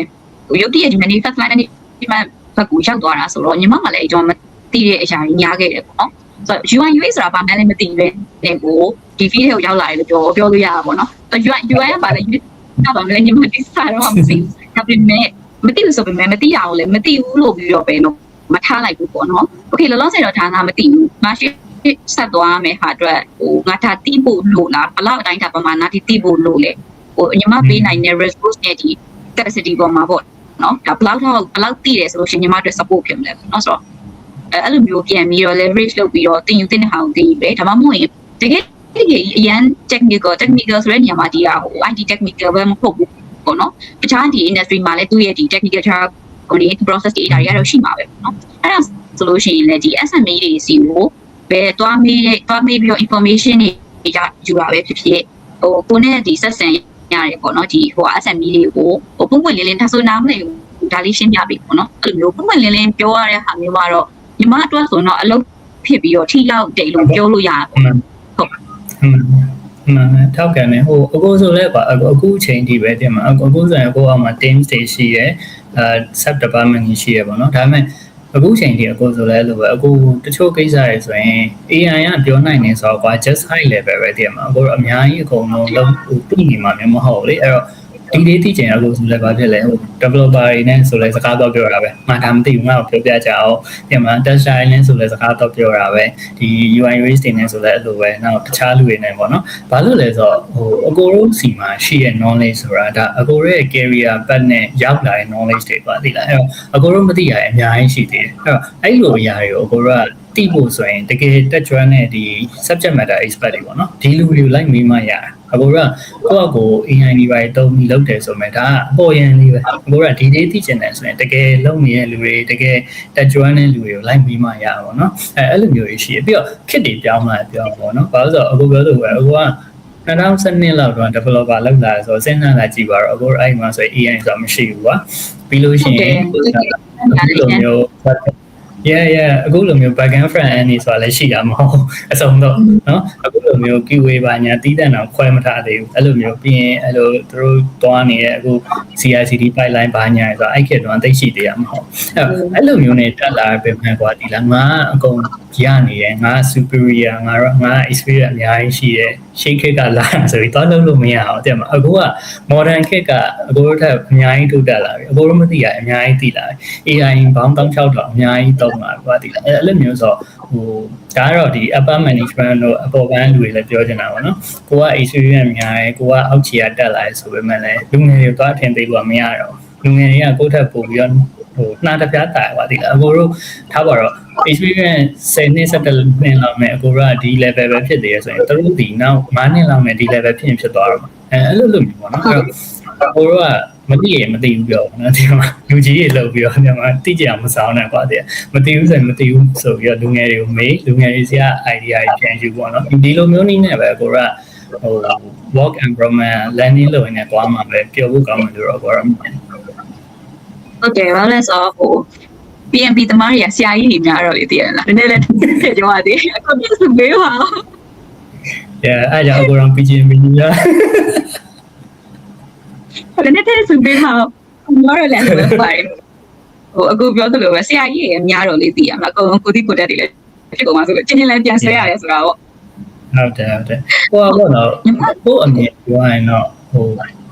ဟိုရုပ်တရက်ဒီ manufacturing နဲ့ဒီမှာဘက်ကိုရောက်သွားတာဆိုတော့ညီမကလည်းအကြောင်းမသိတဲ့အရာကြီးညားခဲ့တယ်ပေါ့နော်ဆိုတော့ UI UX ဆိုတာဘာမှလည်းမသိပဲတဲ့ကိုဒီ field ကိုရောက်လာတယ်လို့ပြောလို့ရတာပေါ့နော် UI ကဘာလဲတော့လည်းညီမဒီစားတော့မသိဒါပေမဲ့မသိဘူးဆိုပေမဲ့မသိရအောင်လည်းမသိဘူးလို့ပြီးတော့ပဲလို့မထားလိုက်ဘူးပေါ့နော်โอเคလောလောဆယ်တော့ဒါကမသိဘူးငါရှိဆက်သွားမယ်ဟာအတွက်ဟိုငါဒါတိဖို့လို့လားဘလောက်အတိုင်းတာပမာဏတိဖို့လို့လေဟိုညီမပေးနိုင်တဲ့ resource နဲ့ဒီ capacity ပေါ်မှာပေါ့နော်ဒါဘလောက်သိတယ်ဆိုလို့ရှိရင်ညီမအတွက် support ဖြစ်မလဲပေါ့နော်ဆိုတော့အဲ့လိုမျိုးပြန်ပြီးတော့ leverage လုပ်ပြီးတော့တင်ယူတဲ့ဟာကိုတင်ယူပဲဒါမှမဟုတ်ရင်တကယ်အရန် technical ဆိုတဲ့နေရာမှာဒီဟာဟို IT technical ပဲမဟုတ်ဘူးပေါ့နော်တခြားဒီ industry မှာလည်းသူ့ရဲ့ဒီ technical ကိုဒီ process တွေအရာတွေကတော့ရှိမှာပဲပေါ့နော်အဲ့ဒါဆိုလို့ရှိရင်လည်းဒီ SME တွေစီကိုပဲတွားမေးပြီးတော့ information တွေယူတာပဲဖြစ်ဖြစ်ဟိုကိုနဲ့ဒီဆက်ဆံရတယ်ပေါ့နော်ဒီဟို SME တွေကိုဟိုပုံပွင့်လင်းဒါဆိုနားမလည်ဘူးဒါလေးရှင်းပြပေးပေါ့နော်အဲ့လိုမျိုးပုံပွင့်လင်းပြောရတဲ့ဟာမျိုးကတော့ညီမအတွက်ဆိုတော့အလုပ်ဖြစ်ပြီးတော့ထိရောက်တယ်လို့ပြောလို့ရတယ်ပေါ့ဟုတ်ထောက်ကန်နေဟိုအခုဆိုလဲပါအခုအချိန်ဒီပဲတင်မှာအခုဆိုရင်ကိုအောင်မှာ team stage ရှိရယ်sub department ကြီးရှိရယ်ပေါ့နော်ဒါပေမဲ့အခုအချိန်ဒီအခုဆိုလဲလို့ပဲအခုတချို့ကိစ္စတွေဆိုရင် AI ကပြောနိုင်နေဆိုတော့ just high level ပဲတင်မှာအခုတော့အများကြီးအကုန်လုံးလုံးသိနေမှာမျိုးမဟုတ်လေအဲ့တော့ဒီလေးသိချင်အခုဆိုလဲဘာဖြစ်လဲဟို developer တွေနဲ့ဆိုလဲစကားတော့ပြောတာပဲငါဒါမသိဘူးငါ့ကိုပြောပြကြအောင်ပြင်မှာ tester နဲ့ဆိုလဲစကားတော့ပြောတာပဲဒီ UI UX တွေနဲ့ဆိုလဲအဲ့လိုပဲနောက်တခြားလူတွေနဲ့ပေါ့နော်ဘာလို့လဲဆိုတော့ဟိုအကိုတို့စီမှာရှိတဲ့ knowledge ဆိုတာဒါအကိုရဲ့ career path နဲ့ရောက်လာတဲ့ knowledge တွေပါသိလားအဲ့တော့အကိုတို့မသိရရင်အများကြီးရှိသေးတယ်အဲ့တော့အဲ့လိုအရာတွေကိုအကိုတို့ကသိဖို့ဆိုရင်တကယ်တက်ကြွတဲ့ဒီ subject matter expert တွေပေါ့နော်ဒီလူတွေလိုက်မိမှရတာအခုကကိုယ့်အကို AI တွေပါတုံးပြီးလုပ်တယ်ဆိုမှဒါကအပေါ်ယံလေးပဲအခုကဒီလေးသိချင်တယ်ဆိုရင်တကယ်လုပ်နေတဲ့လူတွေတကယ်တက်ကြွတဲ့လူတွေကိုလိုက်မိမှရပါတော့နော်အဲ့လိုမျိုးရှိရပြီးတော့ခစ်တွေပြောင်းလာပြောင်းပေါ့နော်ဘာလို့ဆိုတော့အခုပြောလို့ပဲအခုက 2012လောက်တော့ developer လောက်လာဆိုစဉ်းစားလာကြည့်ပါတော့အခုအဲ့မှာဆို AI ဆိုတာမရှိဘူးကွာပြီးလို့ရှိရင်အခုလိုမျိုးအခုလိုမျိုး back end front end ဆိုတာလည်းရှိတာမဟုတ်အစုံတော့เนาะအခုလိုမျိုး QA ဘာညာတီးတဲ့အောင်ခွဲမထားသေးဘူးအဲ့လိုမျိုးပြီးရင်အဲ့လိုသူတို့တွားနေတဲ့အခု CI/CD pipeline ဘာညာဆိုတာအဲ့ခေတ်တော့သိရှိသေးရမဟုတ်အဲ့လိုမျိုးနဲ့တက်လာပဲမှန်ကွာဒီလားငါအကုန်ရနေတယ်ငါ superior ငါ experience အများကြီးရှိတယ်ရှေ့ခေတ်ကလာဆိုပြီးတော့လုပ်လို့မရအောင်တဲ့မှာအခုက modern ခေတ်ကအကိုတို့ထက်အများကြီးထုတ်တက်လာပြီအကိုတို့မသိရအများကြီးသိလာပြီ AI ဘောင်း16000အများကြီးသုံးလာကွာဒီလားအဲ့လိုမျိုးဆိုဟိုဒါကတော့ဒီ upper management တို့အပေါ်ပိုင်းလူတွေလည်းပြောချင်တာပေါ့နော်ကိုက experience များတယ်ကိုကအောက်ခြေကတက်လာတယ်ဆိုပေမဲ့လည်းလူငယ်တွေတော့အထင်သေးလို့မရတော့လူငယ်တွေကကိုယ့်ထက်ပိုပြီးတော့ဟိုနှာတစ်ပြားတာပါဒီလားအကိုတို့ထားပါတော့ experience 10နှစ်17နှစ်လောက်နဲ့အကိုတို့ကဒီ level ပဲဖြစ်သေးရဆိုရင်တို့ဒီနောက်9နှစ်လောက်နဲ့ဒီ level ဖြစ်သွားတော့အဲ့လိုလိုမျိုးပေါ့နော်အဲ့တော့ကိုတို့ကမသိရင်မသိဘူးပြောနော်ဒီမှာလူကြီးတွေလောက်ပြီးတော့ဒီမှာသိကြအောင်မဆောင်နဲ့ကွာတဲ့မသိဘူးဆိုရင်မသိဘူးဆိုပြီးတော့လူငယ်တွေကိုမေးလူငယ်တွေစီက idea တွေပြန်ယူပေါ့နော်ဒီလိုမျိုးနည်းနဲ့ပဲကိုကဟို work environment landing လို့နေသွားမှာပဲပြောဖို့ကောင်းတယ်လို့တော့ပြောရမှာဟုတ်တယ်ဘာလဲဆိုဟို PMP တမားတွေကဆရာကြီးတွေများတော့လေတည်ရလားနည်းနည်းလေးပြောရသေးအခုပြစုပေးပါအဲ့ကြောင့်အကိုရော PGM ကြီးလားလည်းနေတဲ့စုပေးမှာမော်ရလည်းပဲပါတယ်ဟိုအခုပြောသလိုပဲဆရာကြီးတွေအများတော့လေးသိရမှာအကုန်လုံးကိုတိကိုတက်တွေလည်းဖြစ်ကုန်မှာဆိုလို့ချင်းချင်းလည်းပြန်ဆွဲရတယ်ဆိုတာပေါ့ဟုတ်တယ်ဟိုကတော့ကိုအမြင်ပြောရင်တော့ဟို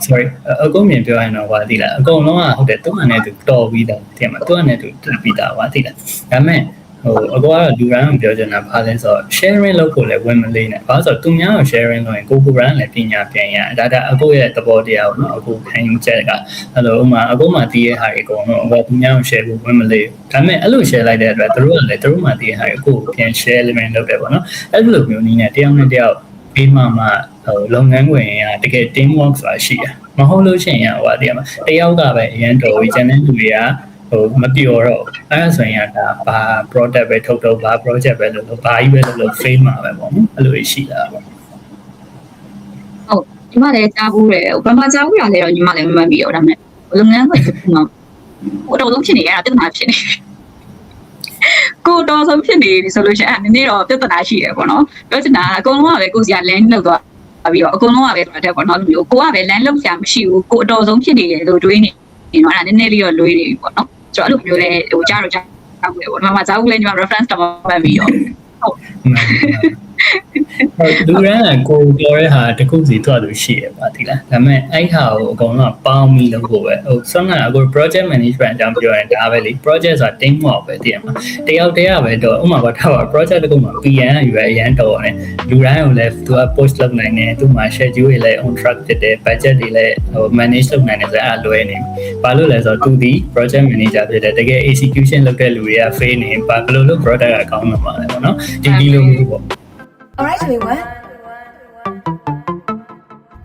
sorry အကုန်မြင်ပြောရင်တော့ဘာသိလားအကုန်လုံးကဟုတ်တယ်သူ့အနေနဲ့သူတော်ပြီးသားတင်မှာသူ့အနေနဲ့သူပြီးသားဘာသိလားဒါပေမဲ့ဟိုအကောကတော့လူရန်ကိုပြောချင်တာဘာလဲဆိုတော့ sharing လုပ်ဖို့လည်းဝင်မလေးနဲ့ဘာလို့ဆိုတော့သူများကို sharing လုပ်ရင်ကိုရန်လည်းပညာပြန်ရဒါအကိုရဲ့သဘောတရားကိုနော်အကိုခံယူချက်ကအဲ့လိုဥမာအကိုမှတည်ရတဲ့ဟာတွေအကုန်လုံးအကိုသူများကို share ဖို့ဝင်မလေးဒါပေမဲ့အဲ့လို share လိုက်တဲ့အတွက်သူတို့ကလည်းသူတို့မှတည်ရတဲ့ဟာတွေအကိုကိုပြန် share လုပ်မယ်လုပ်တယ်ပေါ့နော်အဲ့လိုမျိုးနည်းနဲ့တယောက်နဲ့တယောက်ပြီးမှဟိုလုပ်ငန်းဝင်ရတကယ် team work ဆိုတာရှိရမဟုတ်လို့ရှိရင်ဟိုတည်းမှာတယောက်ကပဲအရန်တော်ပြီးကျန်တဲ့လူတွေကဟိုမပြောတော့အဲ့ဒါဆိုရင်ဒါဘာ product ပဲထုတ်တော့ဘာ project ပဲလုပ်ဘာကြီးပဲလုပ် fail မှာပဲပေါ့နော်အဲ့လိုရှိတာပေါ့ဟုတ်ညီမလည်းကြားဘူးတယ်ဘာမှကြားဘူးရလဲတော့ညီမလည်းမမှန်ပြီးတော့ဒါမဲ့လုပ်ငန်းခွင်တစ်ခုမှာဟိုတော့လုံးဖြစ်နေရတာပြဿနာဖြစ်နေကိုတော်ဆုံးဖြစ်နေပြီဆိုလို့ရှိရင်နည်းနည်းတော့ပြဿနာရှိတယ်ပေါ့နော်ပြောချင်တာအကုန်လုံးကပဲကိုစီက land လောက်သွားပြီးတော့အကုန်လုံးကပဲဆိုတဲ့ပေါ့နော်လူမျိုးကိုကပဲ land လောက်ဆရာမရှိဘူးကိုအတော်ဆုံးဖြစ်နေတယ်လို့တွေးနေတော့အဲ့ဒါနည်းနည်းလေးတော့လွေးနေပြီပေါ့နော်ကျွန်တော်အဲ့လိုမျိုးလဲဟိုကြားတော့ကြားဘူးပေါ့နော်မကြားဘူးလဲညီမ reference တော့မှတ်ပြီးတော့ဟုတ်လူရန်ကိုပြောတဲ့ဟာတခုစီတော့သူရှိရပါသီလားဒါပေမဲ့အဲ့ဟာကိုအကုန်လုံးပေါင်းပြီးလုပ်ဖို့ပဲဟိုဆောင်းကအခု project management အကြောင်းပြောရင်ဒါပဲလေ project ဆိုတာ team work ပဲတည်ရမှာတယောက်တည်းရပဲတော့ဥမာကထားပါ project တခုမှာ PM ရွယ်အရန်တော်တယ်လူတိုင်းကိုလည်းသူက post လုပ်နိုင်တယ်သူ့မှာ schedule တွေလည်း on track ဖြစ်တယ် budget တွေလည်းဟို manage လုပ်နိုင်တယ်ဆိုအဲ့အလွယ်နေဘာလို့လဲဆိုတော့သူဒီ project manager ဖြစ်တယ်တကယ် execution လုပ်တဲ့လူတွေက fail နေဘာလို့ product ကကောင်းမှာလဲပေါ့နော်ဒီလိုမျိုးပေါ့Alright everyone.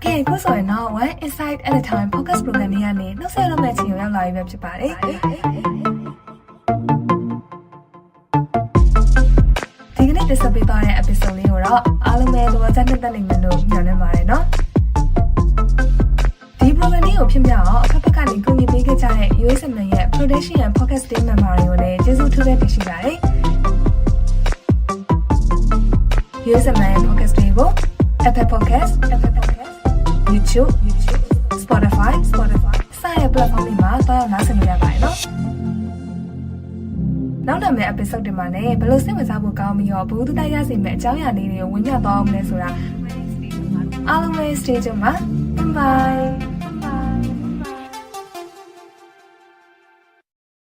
ကဲခုဆိုရင်တော့ One Insight at a Time Focus Program လေးကနေနောက်ဆက်လုပ်မယ့်ချိန်ကိုရောက်လာပြီပဲဖြစ်ပါတယ်။ဒီကနေ့တက်ဆက်ပေးသွားတဲ့ episode လေးကိုတော့အားလုံးပဲသဘောကျနှစ်သက်နိုင်မယ်လို့ညွှန်နေပါတယ်နော်။ဒီ program လေးကိုဖြစ်မြောက်အောင်အဖက်ဖက်ကနေကူညီပေးခဲ့ကြတဲ့ USM ရဲ့ Production and Focus Team Member တွေကိုလည်းကျေးဇူးထူးတဲ့တင်ရှိပါတယ်။ USM ရဲ့ podcast တွေကို Apple Podcast, YouTube, Spotify စတဲ့ platform တွေမှာတွားရောက်နားဆင်လို့ရပါတယ်နော်။နောက်နောက်မယ့် episode တွေမှာလည်းဘယ်လိုစိတ်ဝင်စားဖို့ကောင်းပြီးတော့ဘူးတူတိုက်ရစီမဲ့အကြောင်းအရာလေးတွေကိုဝင်ပြသွားအောင်လဲဆိုတာအားလုံးပဲ stay tuned ပါ Bye